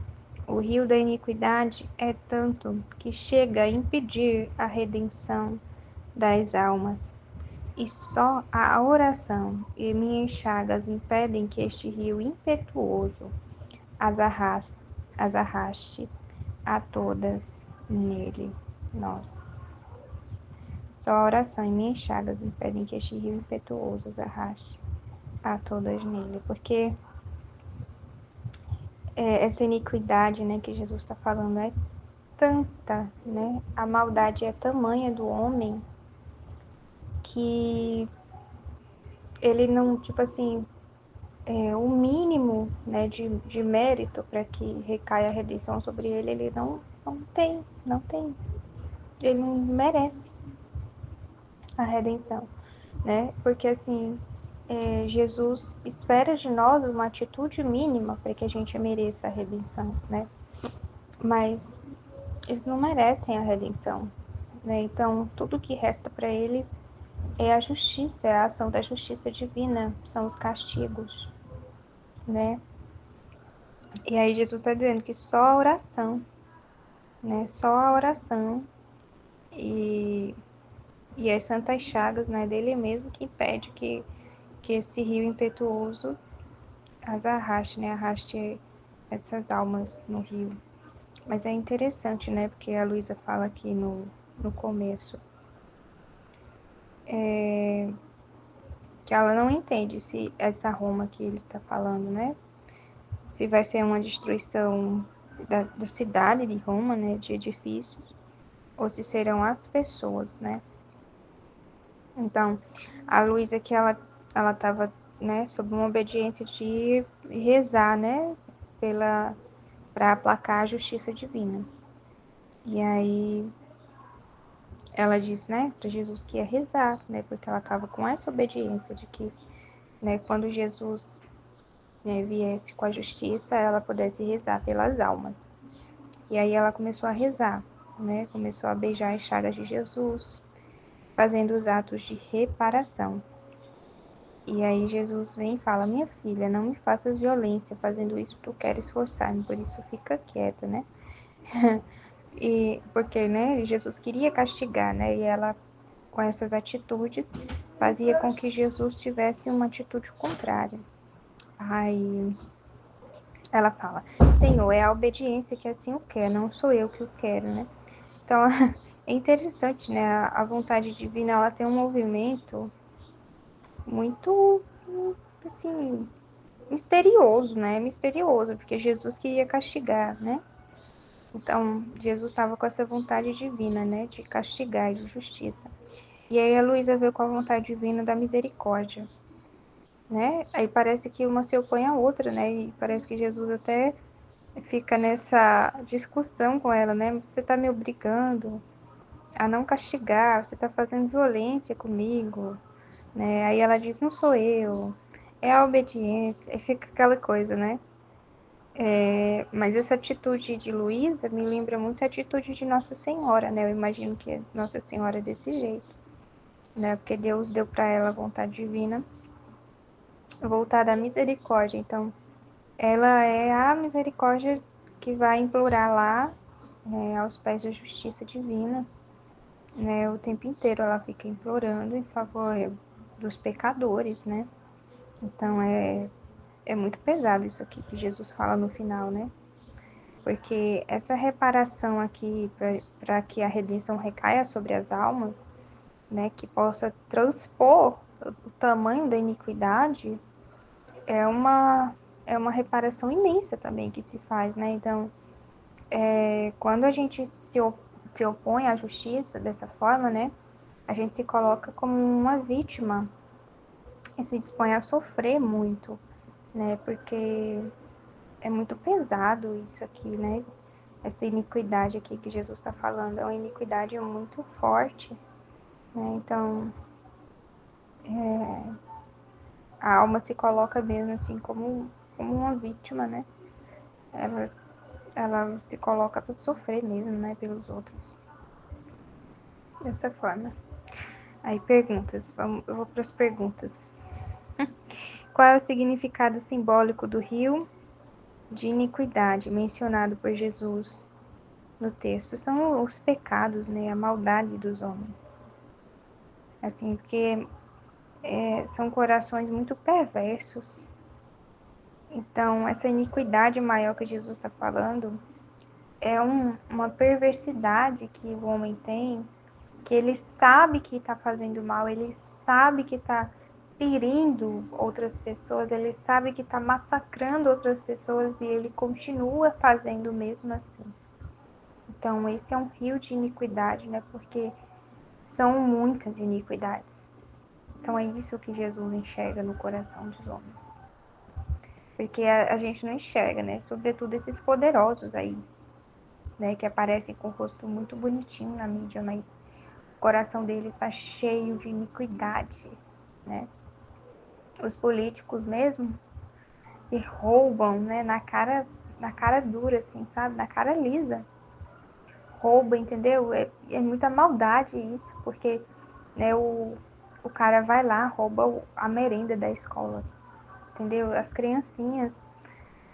S3: O rio da iniquidade é tanto que chega a impedir a redenção das almas. E só a oração e minhas chagas impedem que este rio impetuoso as arraste a todas nele. Nós. Só a oração e minhas chagas impedem que este rio impetuoso as arraste a todas nele. Porque essa iniquidade, né, que Jesus está falando é tanta, né? A maldade é tamanha do homem que ele não, tipo assim, o mínimo, né, de mérito para que recaia a redenção sobre ele, ele não tem. Ele não merece a redenção, né? Porque assim, Jesus espera de nós uma atitude mínima para que a gente mereça a redenção, né? Mas eles não merecem a redenção, né? Então, tudo que resta para eles é a justiça, é a ação da justiça divina, são os castigos, né? E aí Jesus está dizendo que só a oração, né? Só a oração e as santas chagas, né, dele mesmo que impede que esse rio impetuoso as arraste, né? Arraste essas almas no rio. Mas é interessante, né? Porque a Luísa fala aqui no começo que ela não entende se essa Roma que ele está falando, né? Se vai ser uma destruição da cidade de Roma, né? De edifícios, ou se serão as pessoas, né? Então, a Luísa que ela estava, né, sob uma obediência de rezar, né? Para aplacar a justiça divina. E aí ela disse, né, para Jesus que ia rezar, né, porque ela estava com essa obediência de que, né, quando Jesus, né, viesse com a justiça, ela pudesse rezar pelas almas. E aí ela começou a rezar, né, começou a beijar as chagas de Jesus, fazendo os atos de reparação. E aí Jesus vem e fala: Minha filha, não me faças violência, fazendo isso tu queres forçar-me, por isso fica quieta, né? E porque, né, Jesus queria castigar, né? E ela, com essas atitudes, fazia com que Jesus tivesse uma atitude contrária. Aí ela fala: Senhor, é a obediência que assim o quer, não sou eu que o quero, né? Então, é interessante, né? A vontade divina, ela tem um movimento muito, assim, misterioso, né? Misterioso, porque Jesus queria castigar, né? Então, Jesus estava com essa vontade divina, né? De castigar, de justiça. E aí a Luísa veio com a vontade divina da misericórdia, né? Aí parece que uma se opõe à outra, né? E parece que Jesus até fica nessa discussão com ela, né? Você tá me obrigando a não castigar, você tá fazendo violência comigo, né? Aí ela diz, não sou eu, é a obediência, aí fica aquela coisa, né? Mas essa atitude de Luísa me lembra muito a atitude de Nossa Senhora, né? Eu imagino que Nossa Senhora é desse jeito, né? Porque Deus deu para ela a vontade divina voltada à misericórdia. Então, ela é a misericórdia que vai implorar lá, né, aos pés da justiça divina, né? O tempo inteiro ela fica implorando em favor dos pecadores, né? Então, é muito pesado isso aqui que Jesus fala no final, né? Porque essa reparação aqui, para que a redenção recaia sobre as almas, né, que possa transpor o tamanho da iniquidade, é uma, é uma reparação imensa também que se faz, né? Então, quando a gente se opõe à justiça dessa forma, né, a gente se coloca como uma vítima e se dispõe a sofrer muito, né? Porque é muito pesado isso aqui, né? Essa iniquidade aqui que Jesus está falando é uma iniquidade muito forte, né? Então, a alma se coloca mesmo assim como uma vítima, né? Ela, ela se coloca para sofrer mesmo, né? Pelos outros. Dessa forma. Aí, perguntas. Eu vou para as perguntas. Qual é o significado simbólico do rio de iniquidade mencionado por Jesus no texto? São os pecados, né? A maldade dos homens. Assim, porque são corações muito perversos. Então, essa iniquidade maior que Jesus está falando é uma perversidade que o homem tem, que ele sabe que está fazendo mal, ele sabe que está ferindo outras pessoas, ele sabe que está massacrando outras pessoas e ele continua fazendo mesmo assim. Então, esse é um rio de iniquidade, né? Porque são muitas iniquidades. Então, é isso que Jesus enxerga no coração dos homens. Porque a gente não enxerga, né? Sobretudo esses poderosos aí, né? Que aparecem com o rosto muito bonitinho na mídia, mas o coração deles está cheio de iniquidade, né? Os políticos mesmo, que roubam, né? Na cara dura, assim, sabe? Na cara lisa. Rouba, entendeu? É muita maldade isso, porque, né, o cara vai lá, rouba a merenda da escola, entendeu? As criancinhas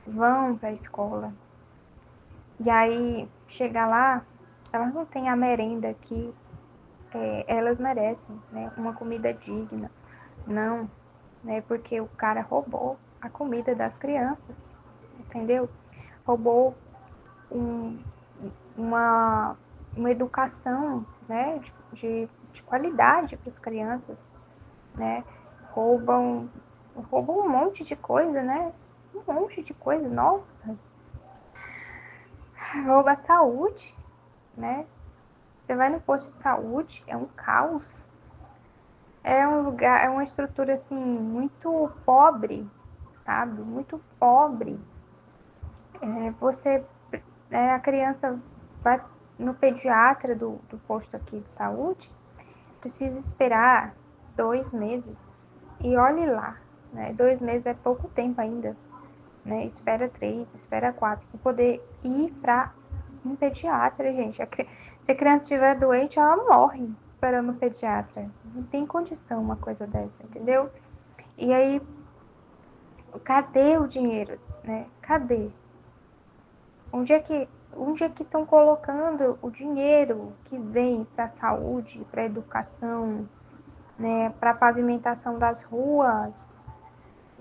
S3: vão para a escola. E aí, chega lá, elas não têm a merenda que elas merecem, né? Uma comida digna. Não, né? Porque o cara roubou a comida das crianças, entendeu? Roubou um, uma, uma educação, né? De qualidade para as crianças, né? Roubam, roubam um monte de coisa, né? Um monte de coisa, nossa. Rouba a saúde, né? Você vai no posto de saúde, é um caos. É um lugar, é uma estrutura assim muito pobre, sabe? Muito pobre. Você, a criança vai no pediatra do posto aqui de saúde, precisa esperar 2 meses. E olhe lá, né? 2 meses é pouco tempo ainda, né? Espera 3, espera 4 para poder ir para um pediatra, gente. Se a criança estiver doente, ela morre esperando o pediatra. Não tem condição uma coisa dessa, entendeu? E aí, cadê o dinheiro, né? Cadê? Onde é que estão colocando o dinheiro que vem para a saúde, para a educação, né? Para a pavimentação das ruas,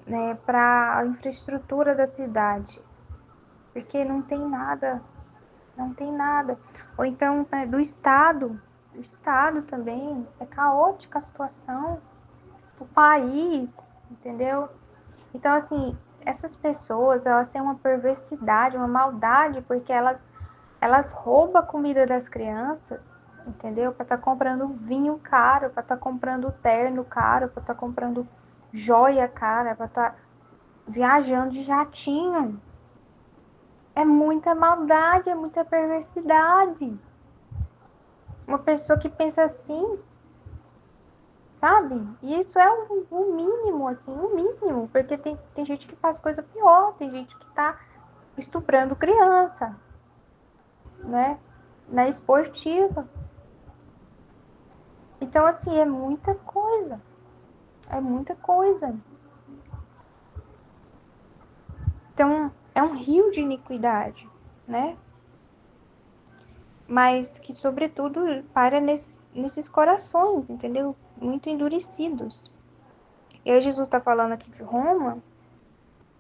S3: né? Para a infraestrutura da cidade? Porque não tem nada. Não tem nada. Ou então, né, do Estado. O Estado também. É caótica a situação.
S5: o país, entendeu? Então, assim, essas pessoas, elas têm uma perversidade, uma maldade, porque elas roubam a comida das crianças, entendeu? Para estar comprando vinho caro, para estar comprando terno caro, para estar comprando joia cara, para estar viajando de jatinho. É muita maldade, é muita perversidade. Uma pessoa que pensa assim, sabe? E isso é o mínimo, assim, o mínimo, porque tem gente que faz coisa pior, tem gente que tá estuprando criança, né? Na esportiva. Então, assim, é muita coisa. É muita coisa. Então, é um rio de iniquidade, né? Mas que, sobretudo, para nesses corações, entendeu? Muito endurecidos. E aí, Jesus está falando aqui de Roma,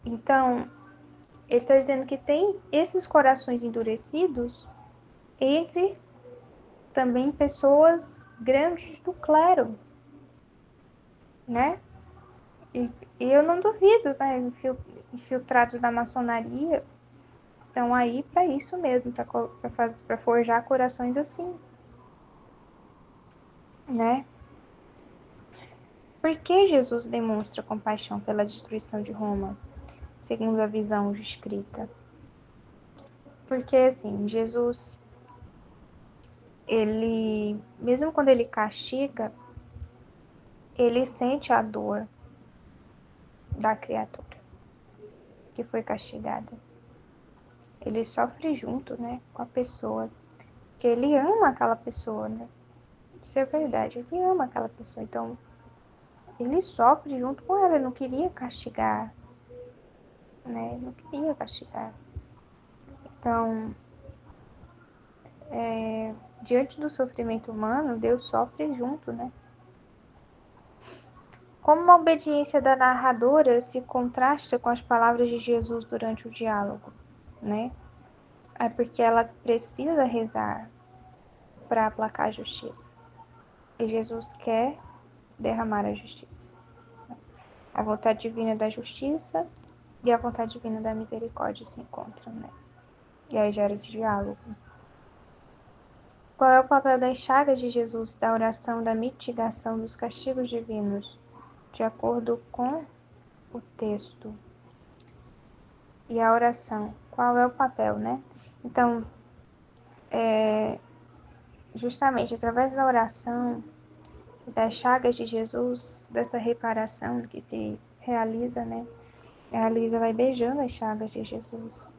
S5: então, ele está dizendo que tem esses corações endurecidos entre também pessoas grandes do clero, né? E eu não duvido, né? Infiltrados da maçonaria estão aí para isso mesmo, para forjar corações assim, né? Por que Jesus demonstra compaixão pela destruição de Roma, segundo a visão escrita? Porque, assim, Jesus, ele, mesmo quando ele castiga, ele sente a dor da criatura que foi castigada. Ele sofre junto, né, com a pessoa, que ele ama aquela pessoa, né? Isso é verdade, ele ama aquela pessoa. Então, ele sofre junto com ela, ele não queria castigar, né? Ele não queria castigar. Então, diante do sofrimento humano, Deus sofre junto, né? Como a obediência da narradora se contrasta com as palavras de Jesus durante o diálogo, né? É porque ela precisa rezar para aplacar a justiça. E Jesus quer derramar a justiça. A vontade divina da justiça e a vontade divina da misericórdia se encontram, né? E aí gera esse diálogo. Qual é o papel das chagas de Jesus da oração da mitigação dos castigos divinos, de acordo com o texto? E a oração, qual é o papel, né? Então, justamente através da oração, das chagas de Jesus, dessa reparação que se realiza, né? A Luísa vai beijando as chagas de Jesus.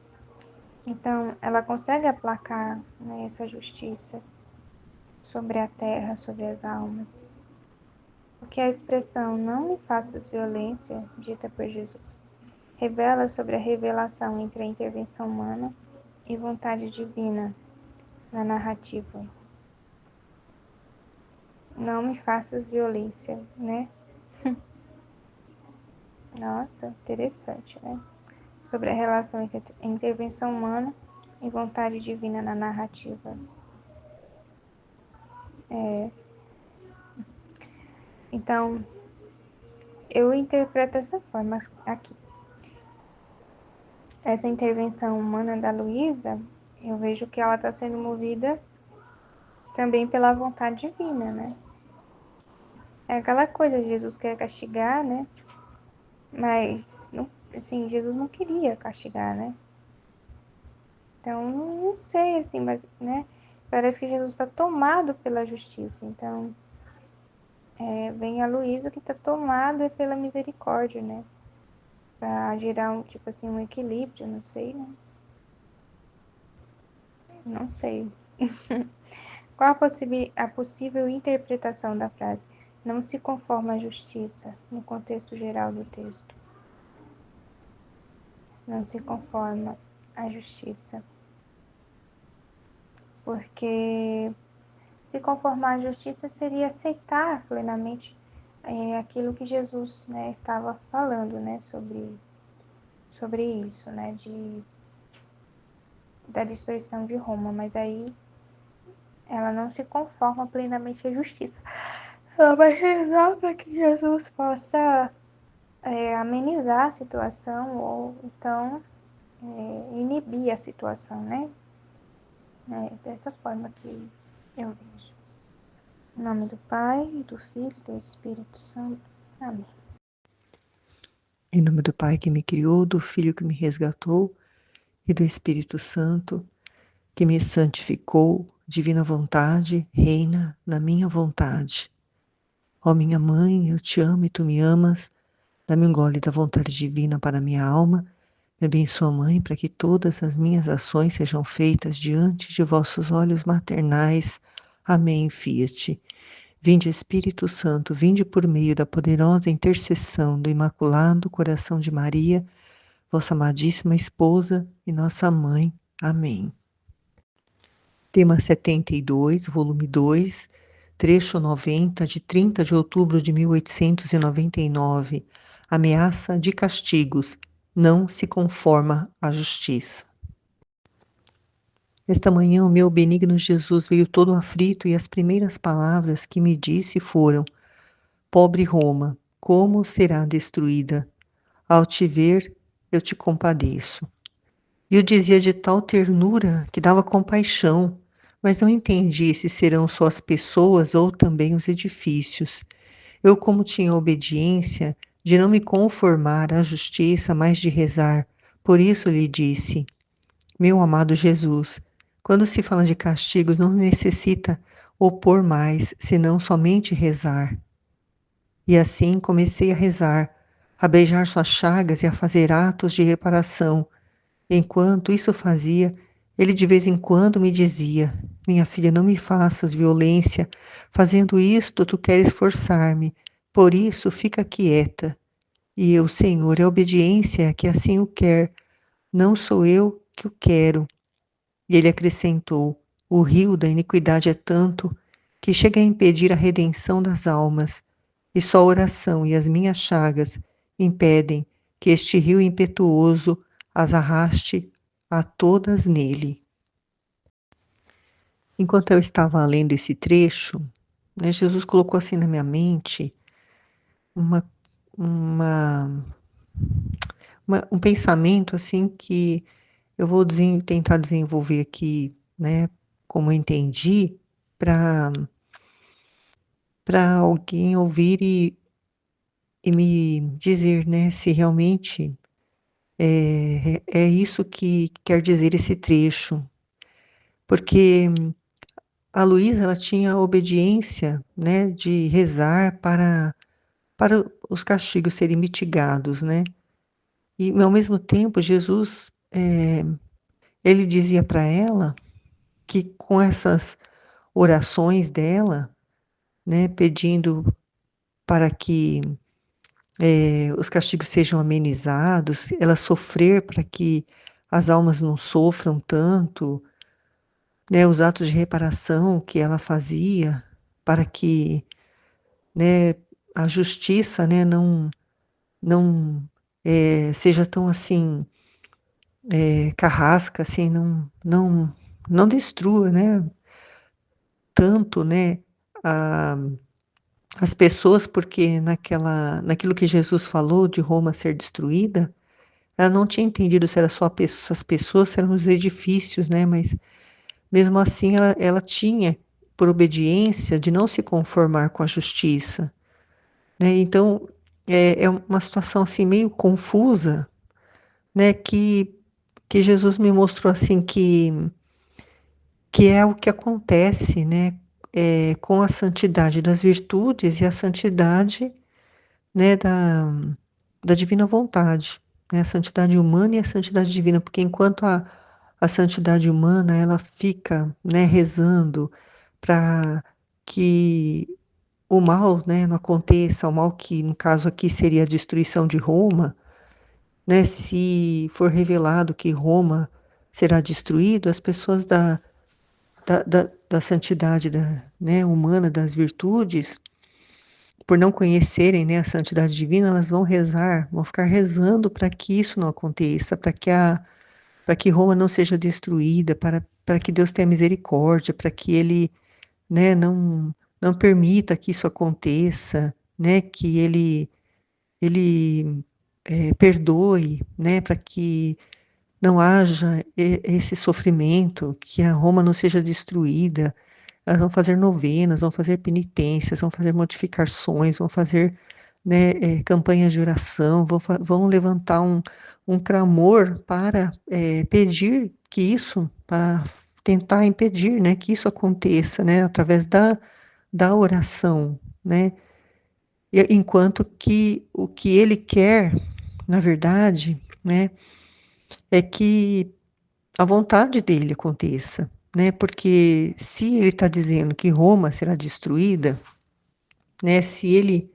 S5: Então, ela consegue aplacar, né, essa justiça sobre a terra, sobre as almas. Porque a expressão não me faças violência, dita por Jesus, revela sobre a revelação entre a intervenção humana e vontade divina na narrativa. Não me faças violência, né? Nossa, interessante, né? Sobre a relação entre intervenção humana e vontade divina na narrativa. Então, eu interpreto dessa forma aqui. Essa intervenção humana da Luísa, eu vejo que ela está sendo movida também pela vontade divina, né? É aquela coisa, Jesus quer castigar, né? Mas, não, assim, Jesus não queria castigar, né? Então, não sei, assim, mas, né? Parece que Jesus está tomado pela justiça. Então, vem a Luísa que está tomada pela misericórdia, né? Para gerar um, tipo assim, um equilíbrio, não sei, né? Não sei. Qual a possível interpretação da frase? Não se conforma à justiça, no contexto geral do texto. Não se conforma à justiça. Porque se conformar à justiça seria aceitar plenamente aquilo que Jesus, né, estava falando, né, sobre isso, né, da destruição de Roma. Mas aí ela não se conforma plenamente à justiça. ela vai rezar para que Jesus possa amenizar a situação ou então inibir a situação, né? Dessa forma que eu vejo. Em nome do Pai, do Filho e do Espírito Santo. Amém.
S2: Em nome do Pai que me criou, do Filho que me resgatou e do Espírito Santo que me santificou, divina vontade, reina na minha vontade. Ó minha mãe, eu te amo e tu me amas, dá-me um gole da vontade divina para minha alma, me abençoa, Mãe, para que todas as minhas ações sejam feitas diante de vossos olhos maternais. Amém, fiat. Vinde, Espírito Santo, vinde por meio da poderosa intercessão do Imaculado Coração de Maria, vossa amadíssima esposa e nossa mãe. Amém. Tema 72, volume 2, trecho 90, de 30 de outubro de 1899. Ameaça de castigos. Não se conforma à justiça. Esta manhã o meu benigno Jesus veio todo aflito e as primeiras palavras que me disse foram: pobre Roma, como será destruída? Ao te ver, eu te compadeço. E eu dizia de tal ternura que dava compaixão, mas não entendi se serão só as pessoas ou também os edifícios. Eu, como tinha obediência, de não me conformar à justiça, mas de rezar, por isso lhe disse: meu amado Jesus, quando se fala de castigos, não necessita opor mais, senão somente rezar. E assim comecei a rezar, a beijar suas chagas e a fazer atos de reparação. Enquanto isso fazia, ele de vez em quando me dizia: minha filha, não me faças violência, fazendo isto tu queres forçar-me, por isso fica quieta. E eu, Senhor, é a obediência que assim o quer, não sou eu que o quero. E ele acrescentou: o rio da iniquidade é tanto que chega a impedir a redenção das almas, e só a oração e as minhas chagas impedem que este rio impetuoso as arraste a todas nele. Enquanto eu estava lendo esse trecho, né, Jesus colocou assim na minha mente uma, um pensamento assim que eu vou tentar desenvolver aqui, né, como eu entendi, para alguém ouvir e me dizer, né, se realmente é isso que quer dizer esse trecho. Porque a Luísa, ela tinha a obediência, né, de rezar para os castigos serem mitigados, né? E, ao mesmo tempo, Jesus, ele dizia para ela que com essas orações dela, né, pedindo para que os castigos sejam amenizados, ela sofrer para que as almas não sofram tanto, né, os atos de reparação que ela fazia para que, né, a justiça, né, não seja tão assim carrasca, assim, não destrua, né, tanto, né, a, as pessoas, porque naquilo que Jesus falou de Roma ser destruída, ela não tinha entendido se era só as pessoas, se eram os edifícios, né, mas mesmo assim ela tinha, por obediência, de não se conformar com a justiça, né, então é uma situação assim meio confusa, né, que Jesus me mostrou assim que é o que acontece, né, com a santidade das virtudes e a santidade, né, da divina vontade, né, a santidade humana e a santidade divina, porque enquanto a santidade humana ela fica, né, rezando para que o mal, né, não aconteça, o mal que no caso aqui seria a destruição de Roma, né, se for revelado que Roma será destruído, as pessoas da santidade né, humana, das virtudes, por não conhecerem, né, a santidade divina, elas vão rezar, vão ficar rezando para que isso não aconteça, para que Roma não seja destruída, para que Deus tenha misericórdia, para que ele, né, não permita que isso aconteça, né? Que ele perdoe, né? Para que não haja esse sofrimento, que a Roma não seja destruída. Elas vão fazer novenas, vão fazer penitências, vão fazer mortificações, vão fazer, né, campanhas de oração, vão levantar um clamor para pedir que isso, para tentar impedir, né, que isso aconteça, né, através da oração, né, enquanto que o que ele quer, na verdade, né, é que a vontade dele aconteça, né? Porque se ele está dizendo que Roma será destruída, né? Se ele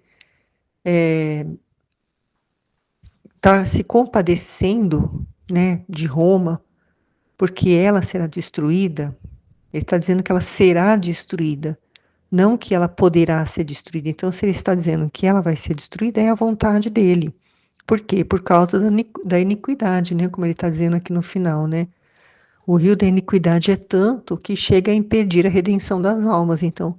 S2: está se compadecendo, né, de Roma, porque ela será destruída, ele está dizendo que ela será destruída, não que ela poderá ser destruída. Então, se ele está dizendo que ela vai ser destruída, é a vontade dele. Por quê? Por causa da iniquidade, né? Como ele está dizendo aqui no final, né? O rio da iniquidade é tanto que chega a impedir a redenção das almas. Então,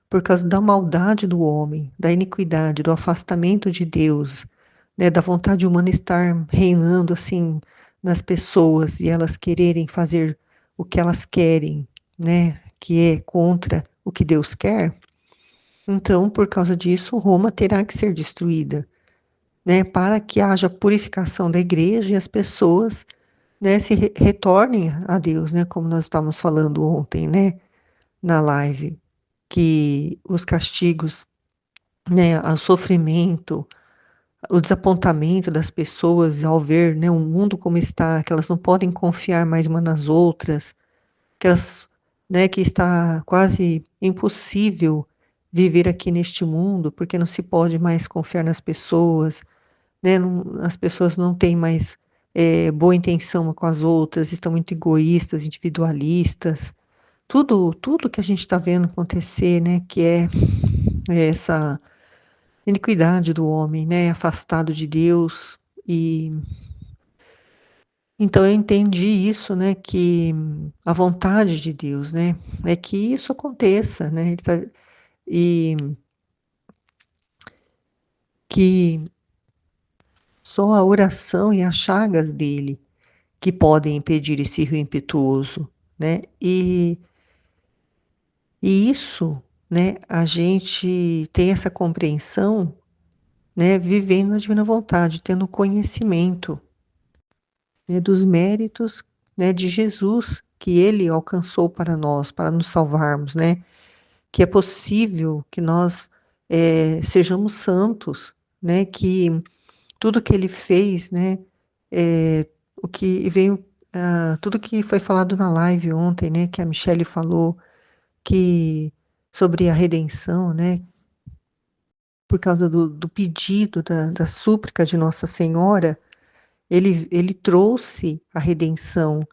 S2: por causa da maldade do homem, da iniquidade, do afastamento de Deus, né, da vontade humana estar reinando assim nas pessoas e elas quererem fazer o que elas querem, né, que é contra o que Deus quer. Então, por causa disso, Roma terá que ser destruída, né, para que haja purificação da igreja e as pessoas, né, se retornem a Deus, né, como nós estávamos falando ontem, né, na live, que os castigos, né, o sofrimento, o desapontamento das pessoas ao ver, né, o mundo como está, que elas não podem confiar mais umas nas outras, que elas, né, que está quase impossível viver aqui neste mundo, porque não se pode mais confiar nas pessoas, né, as pessoas não têm mais boa intenção com as outras, estão muito egoístas, individualistas, tudo que a gente está vendo acontecer, né, que é essa iniquidade do homem, né, afastado de Deus. E então eu entendi isso, né, que a vontade de Deus, né, é que isso aconteça, né, e que só a oração e as chagas dele que podem impedir esse rio impetuoso, né, e isso, né, a gente tem essa compreensão, né, vivendo a divina vontade, tendo conhecimento, né, dos méritos, né, de Jesus que ele alcançou para nós, para nos salvarmos, né, que é possível que nós sejamos santos, né, que tudo que ele fez, né, o que veio, tudo que foi falado na live ontem, né, que a Michele falou, que sobre a redenção, né, por causa do pedido, da súplica de Nossa Senhora, ele trouxe a redenção.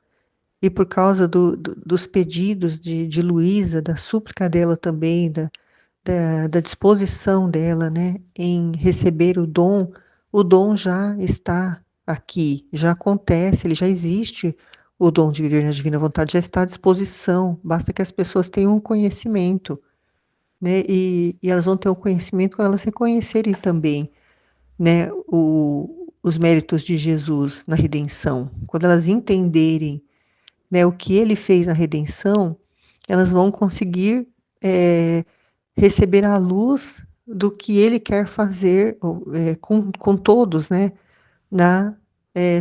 S2: E por causa dos pedidos de Luísa, da súplica dela também, da disposição dela, né, em receber o dom já está aqui, já acontece, ele já existe, o dom de viver na divina vontade já está à disposição, basta que as pessoas tenham um conhecimento, né, e elas vão ter o conhecimento quando elas reconhecerem também, né, os méritos de Jesus na redenção, quando elas entenderem, né, o que ele fez na redenção, elas vão conseguir receber a luz do que ele quer fazer com todos, né, na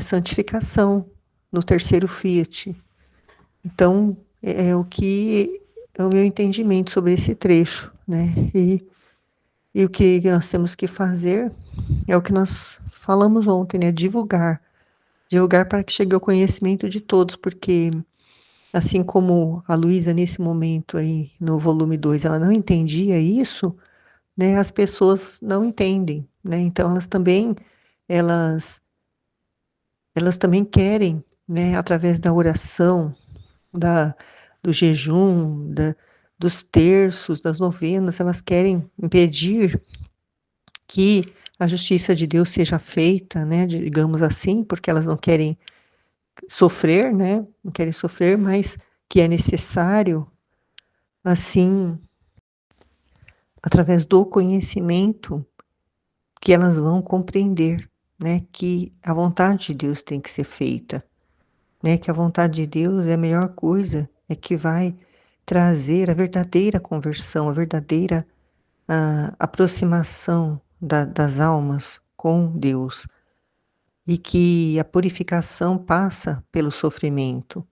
S2: santificação, no terceiro fiat. Então, o que é o meu entendimento sobre esse trecho, né, e o que nós temos que fazer é o que nós falamos ontem, né, divulgar para que chegue ao conhecimento de todos, porque assim como a Luísa, nesse momento aí, no volume 2, ela não entendia isso, né, as pessoas não entendem, né, então elas, elas também querem, né, através da oração, da, do jejum, dos terços, das novenas, elas querem impedir que a justiça de Deus seja feita, né, digamos assim, porque elas não querem sofrer, né, não querem sofrer, mas que é necessário, assim, através do conhecimento, que elas vão compreender, né, que a vontade de Deus tem que ser feita, né, que a vontade de Deus é a melhor coisa, é que vai trazer a verdadeira conversão, a verdadeira aproximação das almas com Deus, e que a purificação passa pelo sofrimento,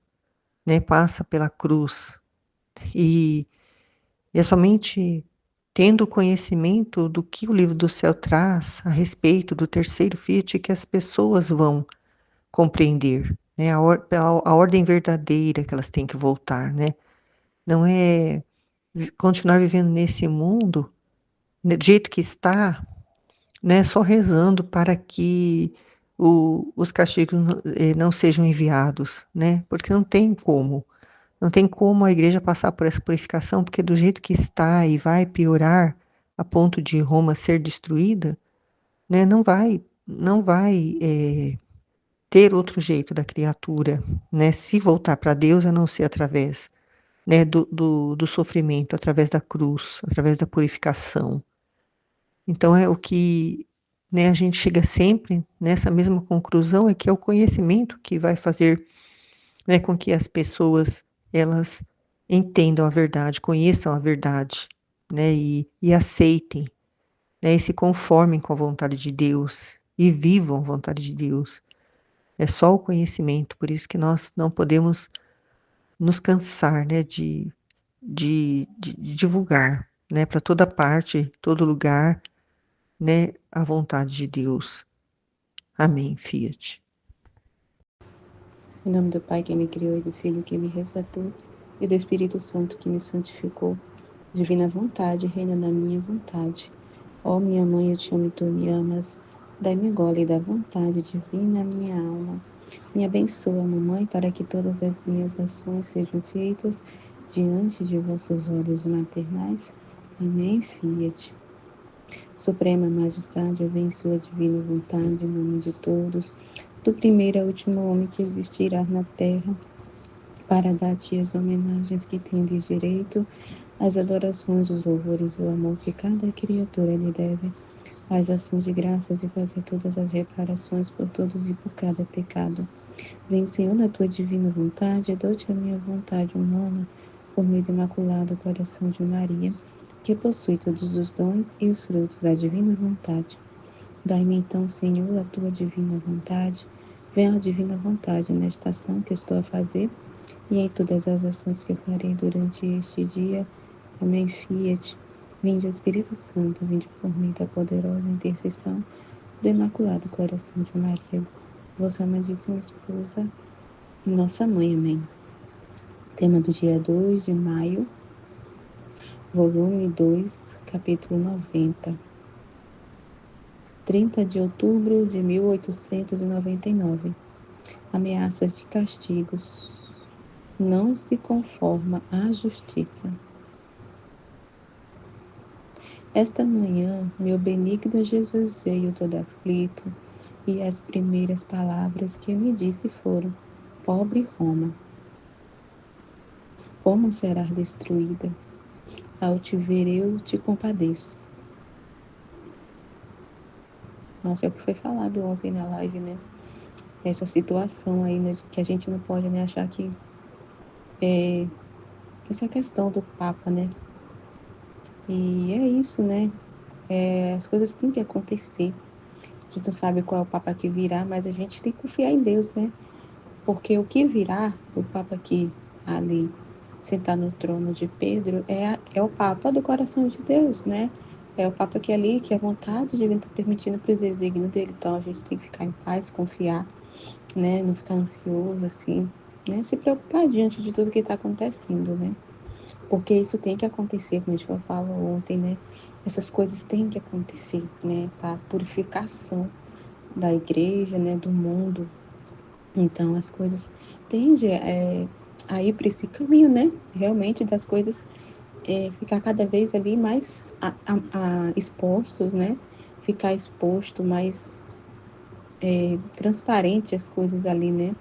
S2: né, passa pela cruz, e é somente tendo conhecimento do que o livro do céu traz a respeito do terceiro fiat que as pessoas vão compreender, né, a ordem verdadeira que elas têm que voltar, né? Não é continuar vivendo nesse mundo, né, do jeito que está, né, só rezando para que os castigos não sejam enviados, né? Porque não tem como. Não tem como a igreja passar por essa purificação, porque do jeito que está e vai piorar a ponto de Roma ser destruída, né, não vai ter outro jeito da criatura, né, se voltar para Deus, a não ser através, né, do sofrimento, através da cruz, através da purificação. Então é o que, né, a gente chega sempre nessa mesma conclusão, é que é o conhecimento que vai fazer, né, com que as pessoas elas entendam a verdade, conheçam a verdade, né, e aceitem, né, e se conformem com a vontade de Deus e vivam a vontade de Deus. É só o conhecimento, por isso que nós não podemos nos cansar, né, de divulgar, né, para toda parte, todo lugar, né, a vontade de Deus. Amém, Fiat.
S1: Em nome do Pai que me criou e do Filho que me resgatou e do Espírito Santo que me santificou, divina vontade reina na minha vontade. Ó minha mãe, eu te amo e tu me amas. Dai-me gole da vontade divina minha alma. Me abençoa, mamãe, para que todas as minhas ações sejam feitas diante de vossos olhos maternais. Amém, Fiat. Suprema Majestade, eu venho em sua divina vontade, em nome de todos, do primeiro ao último homem que existirá na terra, para dar-te as homenagens que tendes direito, as adorações, os louvores, o amor que cada criatura lhe deve, as ações de graças e fazer todas as reparações por todos e por cada pecado. Venho, Senhor, na tua divina vontade, dou-te a minha vontade humana, por meio do imaculado coração de Maria, que possui todos os dons e os frutos da divina vontade. Dai-me então, Senhor, a tua divina vontade. Venha a divina vontade nesta ação que estou a fazer e em todas as ações que farei durante este dia. Amém, Fiat. Vinde, Espírito Santo, vinde por meio da poderosa intercessão do Imaculado Coração de Maria, vossa amadíssima esposa e nossa mãe. Amém. Tema do dia 2 de maio, volume 2, capítulo 90. 30 de outubro de 1899. Ameaças de castigos. Não se conforma à justiça. Esta manhã, meu benigno Jesus veio todo aflito, e as primeiras palavras que me disse foram: pobre Roma, como será destruída? Ao te ver eu te compadeço. Nossa, é o que foi falado ontem na live, né? Essa situação aí, né, de que a gente não pode, né, achar que essa questão do Papa, né? E é isso, né? As coisas têm que acontecer. A gente não sabe qual é o Papa que virá, mas a gente tem que confiar em Deus, né? Porque o que virá, o Papa que ali sentar no trono de Pedro, é o Papa do coração de Deus, né? É o Papa que ali, que a vontade divina está permitindo para os desígnios dele. Então a gente tem que ficar em paz, confiar, né? Não ficar ansioso, assim, né? Se preocupar diante de tudo que está acontecendo, né? Porque isso tem que acontecer, como a gente falou ontem, né? Essas coisas têm que acontecer, né? Para a purificação da igreja, né? Do mundo. Então, as coisas tendem a ir para esse caminho, né? Realmente, das coisas ficar cada vez ali mais expostos, né? Ficar exposto, mais transparente as coisas ali, né?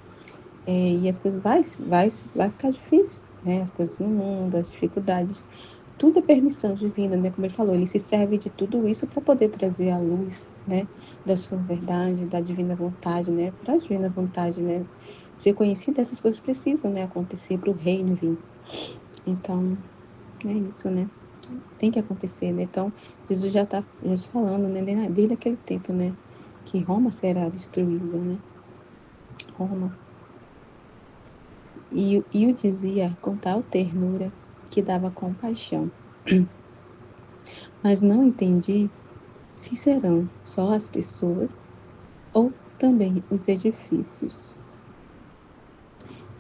S1: E as coisas vai ficar difícil, né? As coisas no mundo, as dificuldades, tudo é permissão divina, né? Como ele falou, ele se serve de tudo isso para poder trazer a luz, né? Da sua verdade, da divina vontade, né? Para a divina vontade, né? Ser conhecida, essas coisas precisam, né? Acontecer para o reino vir. Então, é isso, né? Tem que acontecer, né? Então, Jesus já está falando, né? Desde aquele tempo, né? Que Roma será destruída, né? Roma. E o dizia com tal ternura que dava compaixão. Mas não entendi se serão só as pessoas ou também os edifícios.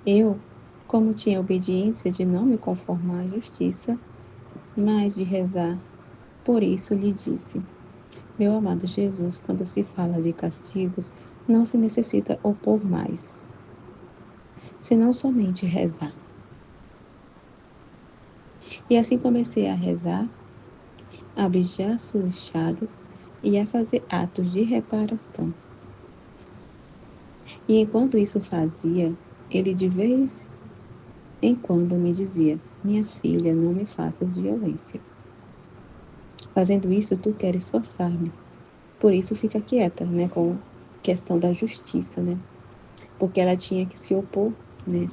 S1: Eu, como tinha obediência de não me conformar à justiça, mas de rezar, por isso lhe disse: meu amado Jesus, quando se fala de castigos, não se necessita opor mais, senão somente rezar. E assim comecei a rezar, a beijar suas chagas e a fazer atos de reparação. E enquanto isso fazia, ele de vez em quando me dizia: minha filha, não me faças violência. Fazendo isso, tu queres forçar-me. Por isso fica quieta, né, com questão da justiça, né? Porque ela tinha que se opor, né,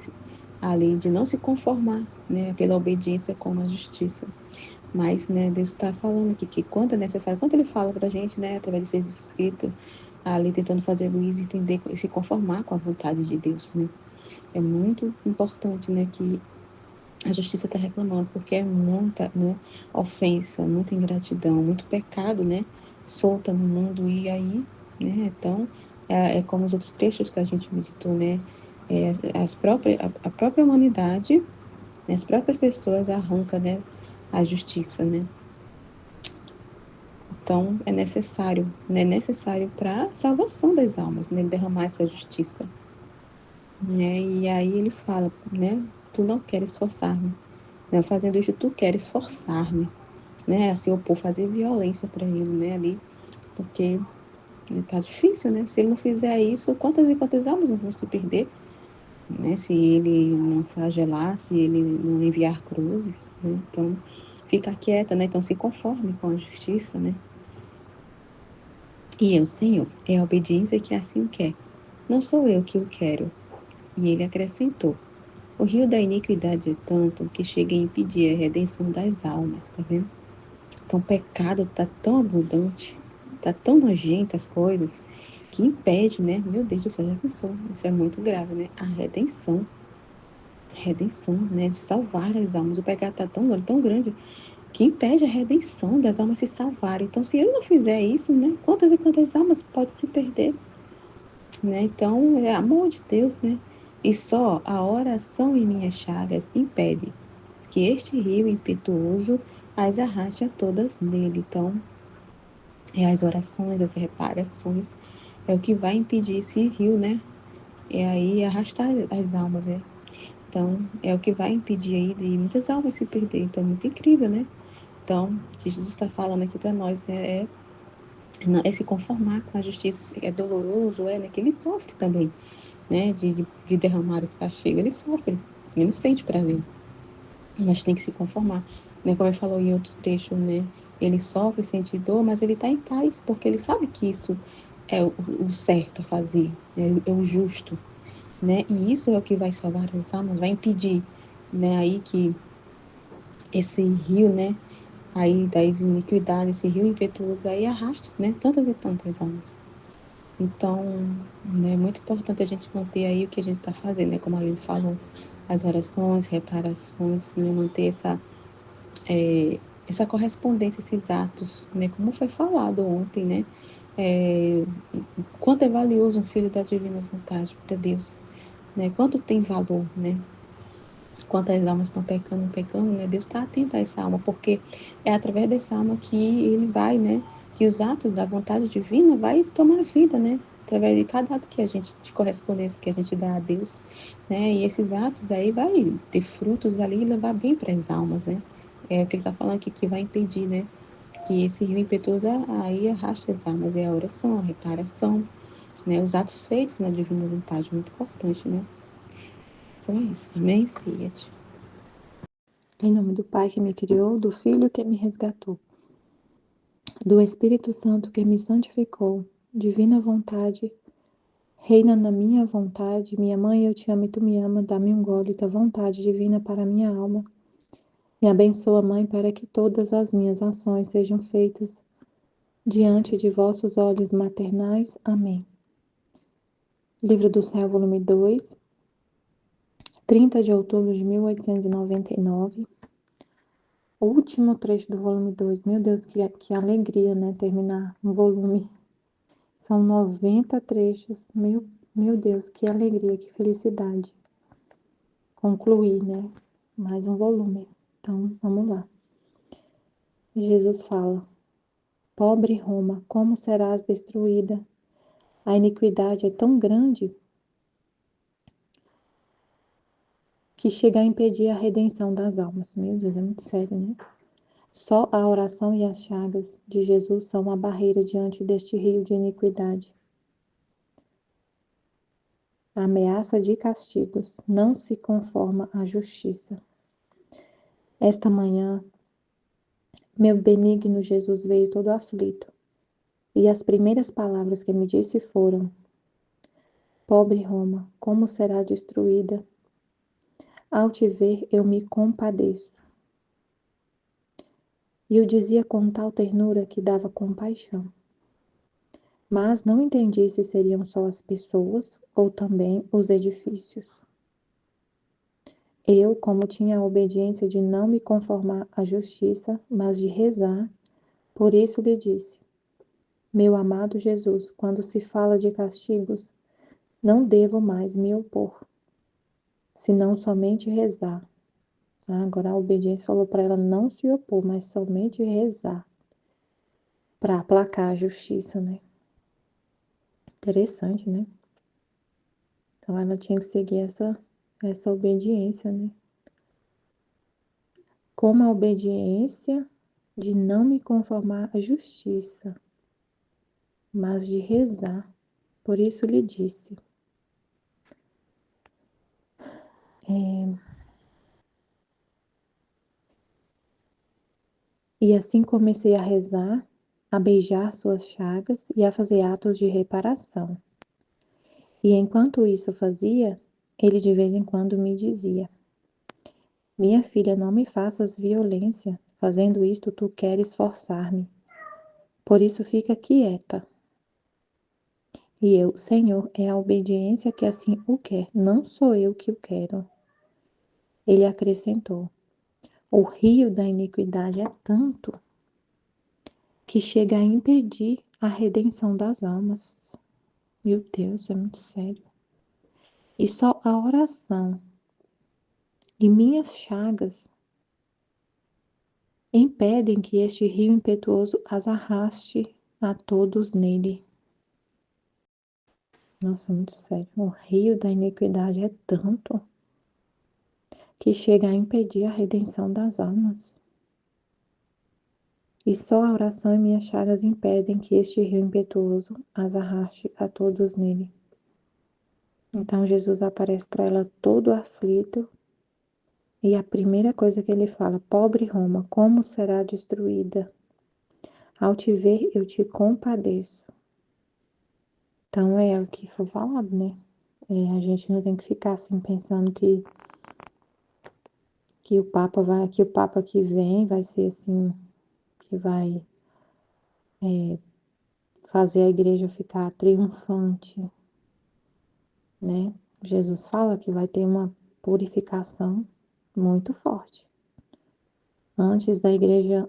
S1: além de não se conformar, né, pela obediência com a justiça. Mas, né, Deus está falando aqui que quando é necessário, quando Ele fala para a gente, né, através de ser escrito, ali tentando fazer Luiz entender e se conformar com a vontade de Deus, né? É muito importante, né, que a justiça está reclamando, porque é muita, né, ofensa, muita ingratidão, muito pecado, né, solta no mundo, e aí, né, então, é como os outros trechos que a gente meditou, né, a própria humanidade, né, as próprias pessoas arrancam, né, a justiça, né. Então, é necessário, né, necessário para a salvação das almas, né, ele derramar essa justiça, né, e aí ele fala, né, tu não queres forçar-me, né, fazendo isso tu queres forçar-me, né, assim, opor, fazer violência para ele, né, ali, porque tá difícil, né, se ele não fizer isso, quantas e quantas almas não vão se perder, né, se ele não flagelar, se ele não enviar cruzes, né, então, fica quieta, né, então se conforme com a justiça, né, e eu, Senhor, é a obediência que assim quer, não sou eu que o quero. E ele acrescentou, o rio da iniquidade é tanto que chega a impedir a redenção das almas, tá vendo? Então, o pecado está tão abundante, está tão nojento as coisas, que impede, né? Meu Deus do céu, já pensou? Isso é muito grave, né? A redenção, né? De salvar as almas. O pecado está tão grande, que impede a redenção das almas se salvarem. Então, se ele não fizer isso, né? Quantas e quantas almas podem se perder, né? Então, é amor de Deus, né? E só a oração em minhas chagas impede que este rio impetuoso as arraste a todas nele. Então, as orações, as reparações, é o que vai impedir esse rio, né? E aí arrastar as almas, né? Então, é o que vai impedir aí de muitas almas se perder. Então, é muito incrível, né? Então, o que Jesus está falando aqui para nós, né? É se conformar com a justiça. É doloroso, né? Que ele sofre também, né? De derramar esse castigo. Ele sofre, ele não sente prazer. Mas tem que se conformar, né? Como ele falou em outros trechos, né? Ele sofre, sente dor, mas ele está em paz, porque ele sabe que isso é o certo a fazer, é o justo, né? E isso é o que vai salvar as almas, vai impedir, né? Aí que esse rio, né? Aí das iniquidades, esse rio impetuoso aí arrasta, né? Tantas e tantas almas. Então, né, é muito importante a gente manter aí o que a gente está fazendo, né? Como a Aline falou, as orações, reparações, né? Manter essa correspondência, esses atos, né? Como foi falado ontem, né? É, quanto é valioso um filho da divina vontade de Deus, né? Quanto tem valor, né? Quantas almas estão pecando, né? Deus está atento a essa alma, porque é através dessa alma que ele vai, né? Que os atos da vontade divina vai tomar vida, né? Através de cada ato que a gente, de correspondência que a gente dá a Deus, né? E esses atos aí vai ter frutos ali e levar bem para as almas, né? É o que ele está falando aqui, que vai impedir, né? Que esse rio impetuoso aí arraste as almas, é a oração, a reparação, né? Os atos feitos na divina vontade, muito importante, né? Então é isso. Amém, Fiat? Em nome do Pai que me criou, do Filho que me resgatou, do Espírito Santo que me santificou, divina vontade, reina na minha vontade. Minha mãe, eu te amo e tu me ama, dá-me um gole da vontade divina para minha alma. Me abençoa, Mãe, para que todas as minhas ações sejam feitas diante de vossos olhos maternais. Amém. Livro do Céu, volume 2, 30 de outubro de 1899. O último trecho do volume 2. Meu Deus, que alegria, né? Terminar um volume. São 90 trechos. Meu Deus, que alegria, que felicidade. Concluir, né? Mais um volume. Então, vamos lá. Jesus fala: Pobre Roma, como serás destruída? A iniquidade é tão grande que chega a impedir a redenção das almas. Meu Deus, é muito sério, né? Só a oração e as chagas de Jesus são uma barreira diante deste rio de iniquidade. A ameaça de castigos não se conforma à justiça. Esta manhã, meu benigno Jesus veio todo aflito, e as primeiras palavras que me disse foram: Pobre Roma, como será destruída? Ao te ver, eu me compadeço. E eu dizia com tal ternura que dava compaixão. Mas não entendi se seriam só as pessoas ou também os edifícios. Eu, como tinha a obediência de não me conformar à justiça, mas de rezar, por isso lhe disse: Meu amado Jesus, quando se fala de castigos, não devo mais me opor, senão somente rezar. Agora a obediência falou para ela não se opor, mas somente rezar, para aplacar a justiça, né? Interessante, né? Então ela tinha que seguir essa obediência, né? Como a obediência de não me conformar à justiça, mas de rezar. Por isso lhe disse. E assim comecei a rezar, a beijar suas chagas e a fazer atos de reparação. E enquanto isso fazia, ele de vez em quando me dizia: Minha filha, não me faças violência, fazendo isto tu queres forçar-me. Por isso fica quieta. E eu, Senhor, é a obediência que assim o quer, não sou eu que o quero. Ele acrescentou: O rio da iniquidade é tanto que chega a impedir a redenção das almas. Meu Deus, é muito sério. E só a oração e minhas chagas impedem que este rio impetuoso as arraste a todos nele. Nossa, muito sério. O rio da iniquidade é tanto que chega a impedir a redenção das almas. E só a oração e minhas chagas impedem que este rio impetuoso as arraste a todos nele. Então Jesus aparece para ela todo aflito, e a primeira coisa que ele fala: Pobre Roma, como será destruída? Ao te ver, eu te compadeço. Então é o que foi falado, né? A gente não tem que ficar assim pensando que o Papa que vem vai ser assim, que vai fazer a igreja ficar triunfante, né? Jesus fala que vai ter uma purificação muito forte. Antes da igreja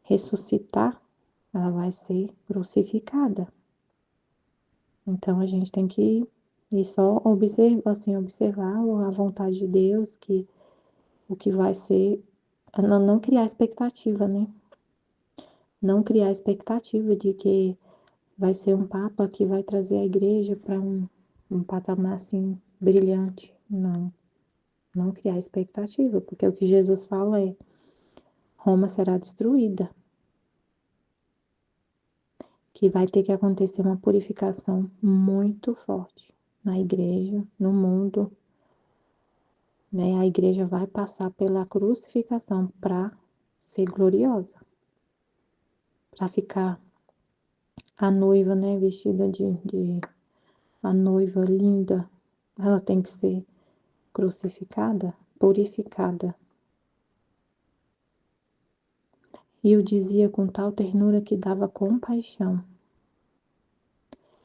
S1: ressuscitar, ela vai ser crucificada. Então a gente tem que ir só observar a vontade de Deus, que o que vai ser, não criar expectativa, né? Não criar expectativa de que vai ser um Papa que vai trazer a igreja para um patamar assim brilhante. Não criar expectativa, porque o que Jesus fala é: Roma será destruída, que vai ter que acontecer uma purificação muito forte na igreja, no mundo, né? A igreja vai passar pela crucificação para ser gloriosa, para ficar a noiva, né, vestida de a noiva linda, ela tem que ser crucificada, purificada. E eu dizia com tal ternura que dava compaixão.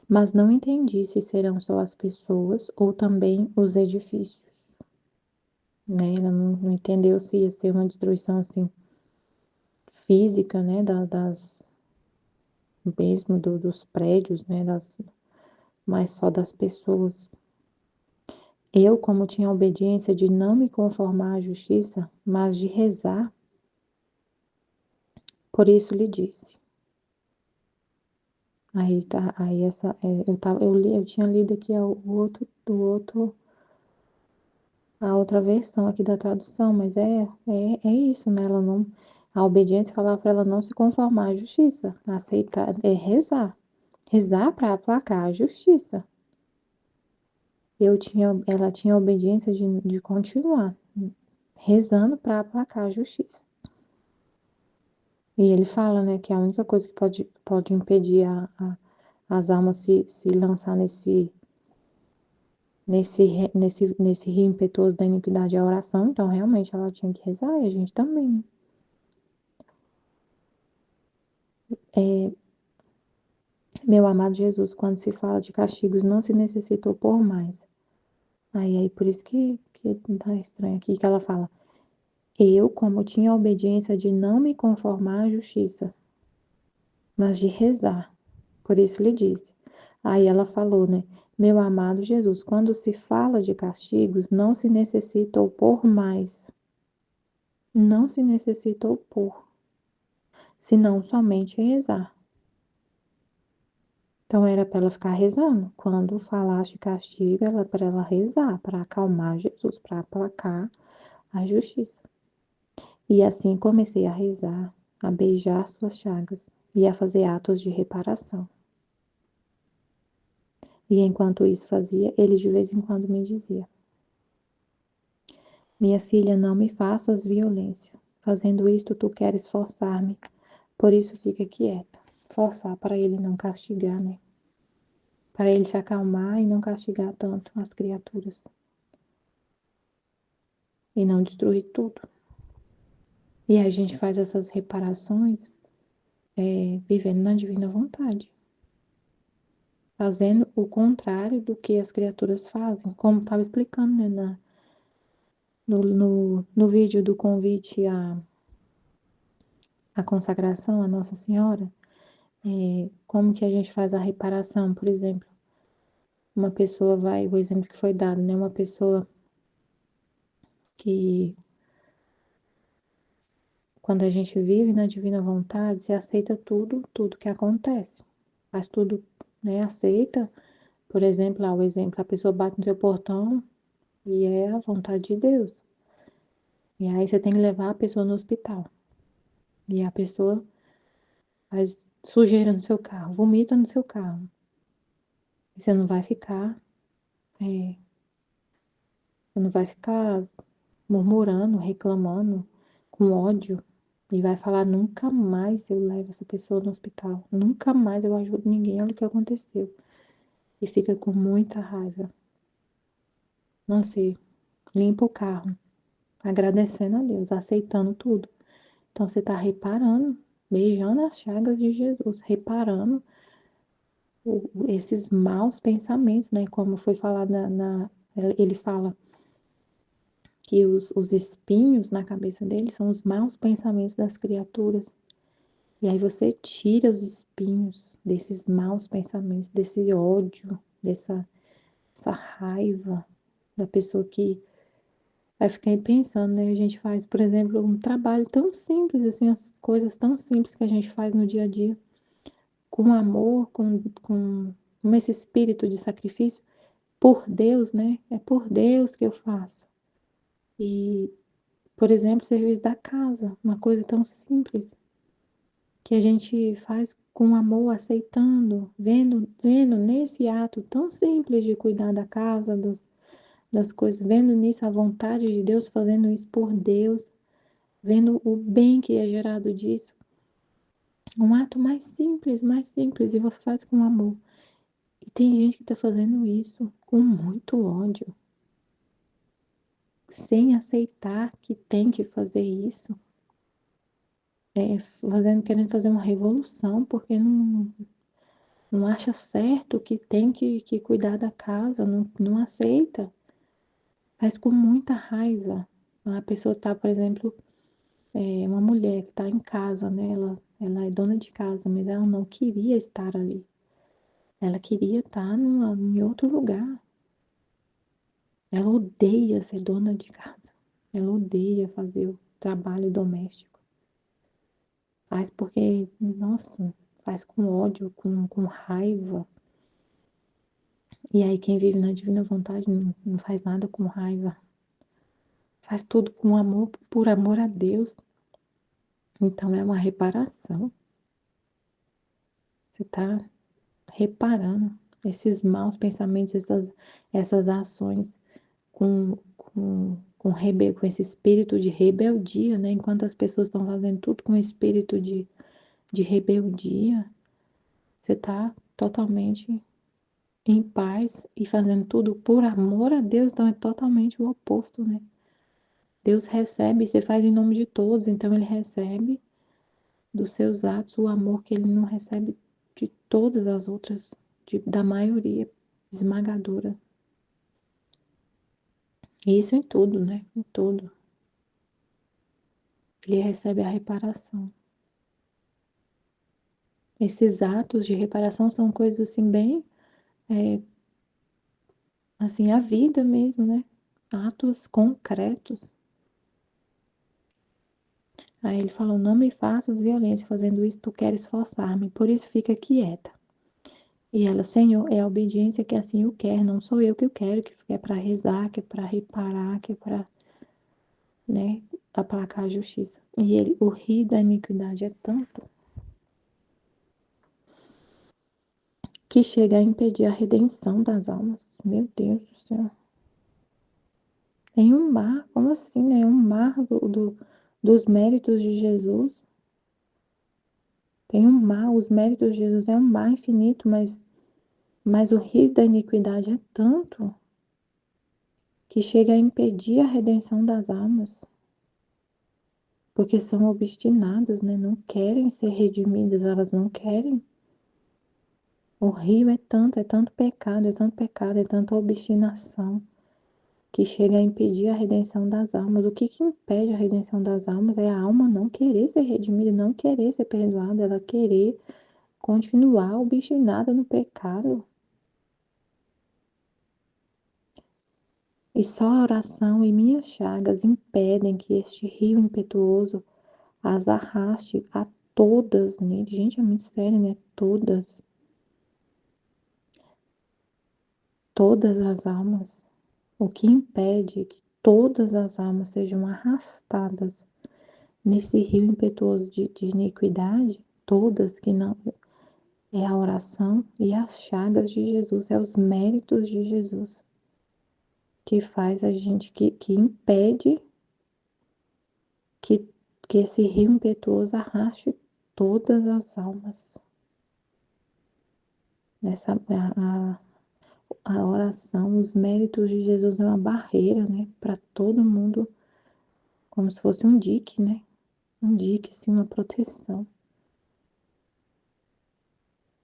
S1: Mas não entendi se serão só as pessoas ou também os edifícios, né? Ela não entendeu se ia ser uma destruição assim física, né, mesmo dos prédios, né, mas só das pessoas. Eu, como tinha a obediência de não me conformar à justiça, mas de rezar, por isso lhe disse. Aí tá, aí essa, eu tinha lido aqui a outra versão aqui da tradução, mas é isso, né? Ela não, a obediência falava para ela não se conformar à justiça, aceitar, rezar para aplacar a justiça. Ela tinha a obediência de continuar rezando para aplacar a justiça. E ele fala, né, que a única coisa que pode impedir as almas se lançar nesse rio impetuoso da iniquidade é a oração. Então, realmente, ela tinha que rezar e a gente também. Meu amado Jesus, quando se fala de castigos, não se necessita opor mais. Aí por isso que tá estranho aqui, que ela fala, eu, como tinha a obediência de não me conformar à justiça, mas de rezar. Por isso lhe disse. Aí ela falou, né? Meu amado Jesus, quando se fala de castigos, não se necessita opor mais. Não se necessita opor, senão somente rezar. Então era para ela ficar rezando. Quando falaste de castigo, era para ela rezar, para acalmar Jesus, para aplacar a justiça. E assim comecei a rezar, a beijar suas chagas e a fazer atos de reparação. E enquanto isso fazia, ele de vez em quando me dizia: minha filha, não me faças violência. Fazendo isto, tu queres forçar-me. Por isso, fica quieta. Forçar para ele não castigar, né? Para ele se acalmar e não castigar tanto as criaturas. E não destruir tudo. E a gente faz essas reparações vivendo na divina vontade. Fazendo o contrário do que as criaturas fazem. Como estava explicando, né? No vídeo do convite à consagração a Nossa Senhora. Como que a gente faz a reparação, por exemplo? Uma pessoa o exemplo que foi dado, né? Uma pessoa que, quando a gente vive na divina vontade, se aceita tudo que acontece. Faz tudo, né? Aceita, por exemplo, a pessoa bate no seu portão e é a vontade de Deus. E aí você tem que levar a pessoa no hospital. E a pessoa faz sujeira no seu carro, vomita no seu carro. E você não vai ficar murmurando, reclamando, com ódio, e vai falar: nunca mais eu levo essa pessoa no hospital, nunca mais eu ajudo ninguém, olha o que aconteceu. E fica com muita raiva. Não sei, limpa o carro, agradecendo a Deus, aceitando tudo. Então você está reparando, beijando as chagas de Jesus, reparando esses maus pensamentos, né? Como foi falado ele fala que os espinhos na cabeça dele são os maus pensamentos das criaturas. E aí você tira os espinhos desses maus pensamentos, desse ódio, essa raiva da pessoa que vai ficar aí pensando, né? A gente faz, por exemplo, um trabalho tão simples, assim, as coisas tão simples que a gente faz no dia a dia, com amor, com esse espírito de sacrifício, por Deus, né? É por Deus que eu faço. E, por exemplo, o serviço da casa, uma coisa tão simples, que a gente faz com amor, aceitando, vendo nesse ato tão simples de cuidar da casa,
S3: das coisas, vendo nisso a vontade de Deus, fazendo isso por Deus, vendo o bem que é gerado disso. Um ato mais simples, e você faz com amor. E tem gente que está fazendo isso com muito ódio, sem aceitar que tem que fazer isso, querendo fazer uma revolução, porque não acha certo que tem que cuidar da casa, não aceita, faz com muita raiva. A pessoa está, por exemplo, uma mulher que está em casa, né? Ela é dona de casa, mas ela não queria estar ali. Ela queria estar em outro lugar. Ela odeia ser dona de casa. Ela odeia fazer o trabalho doméstico. Faz porque, nossa, faz com ódio, com raiva. E aí quem vive na divina vontade não faz nada com raiva. Faz tudo com amor, por amor a Deus. Então é uma reparação. Você está reparando esses maus pensamentos, essas ações com esse espírito de rebeldia, né? Enquanto as pessoas estão fazendo tudo com espírito de rebeldia, você está totalmente em paz e fazendo tudo por amor a Deus, então é totalmente o oposto, né? Deus recebe, você faz em nome de todos, então ele recebe dos seus atos o amor que ele não recebe de todas as outras, da maioria esmagadora. E isso em tudo, né? Em tudo. Ele recebe a reparação. Esses atos de reparação são coisas assim bem, assim, a vida mesmo, né? Atos concretos. Aí ele falou, não me faças violência, fazendo isso tu queres forçar-me, por isso fica quieta. E ela, Senhor, é a obediência que assim o quer, não sou eu que o quero, que é para rezar, que é para reparar, que é para, né, aplacar a justiça. E ele, o rio da iniquidade é tanto que chega a impedir a redenção das almas. Meu Deus do céu. Tem um mar, como assim, né? Um mar dos méritos de Jesus. Tem um mar, os méritos de Jesus é um mar infinito, mas o rio da iniquidade é tanto que chega a impedir a redenção das almas. Porque são obstinadas, né? Não querem ser redimidas, elas não querem. O rio é tanto pecado, é tanta obstinação, que chega a impedir a redenção das almas. O que impede a redenção das almas é a alma não querer ser redimida, não querer ser perdoada, ela querer continuar obstinada no pecado. E só a oração e minhas chagas impedem que este rio impetuoso as arraste a todas nele. Gente, é muito sério, né? Todas. Todas as almas. O que impede que todas as almas sejam arrastadas nesse rio impetuoso de iniquidade, todas que não, é a oração e as chagas de Jesus, é os méritos de Jesus que faz a gente, que impede que, que esse rio impetuoso arraste todas as almas. A oração, os méritos de Jesus é uma barreira, né, para todo mundo, como se fosse um dique, né, um dique, assim, uma proteção.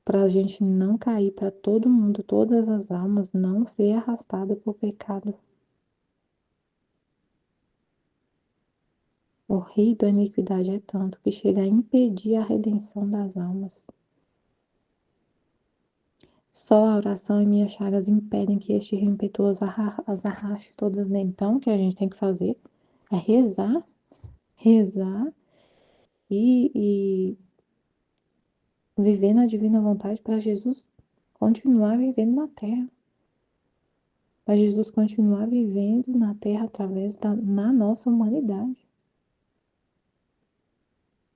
S3: Para a gente não cair, para todo mundo, todas as almas, não ser arrastada por pecado. O rio da iniquidade é tanto que chega a impedir a redenção das almas. Só a oração e minhas chagas impedem que este rio impetuoso as arraste todas nele. Então, o que a gente tem que fazer é rezar e viver na divina vontade para Jesus continuar vivendo na terra. Para Jesus continuar vivendo na terra através na nossa humanidade.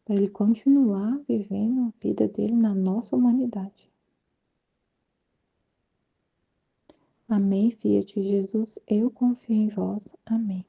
S3: Para ele continuar vivendo a vida dele na nossa humanidade.
S6: Amém, Fiat Jesus, eu confio em vós. Amém.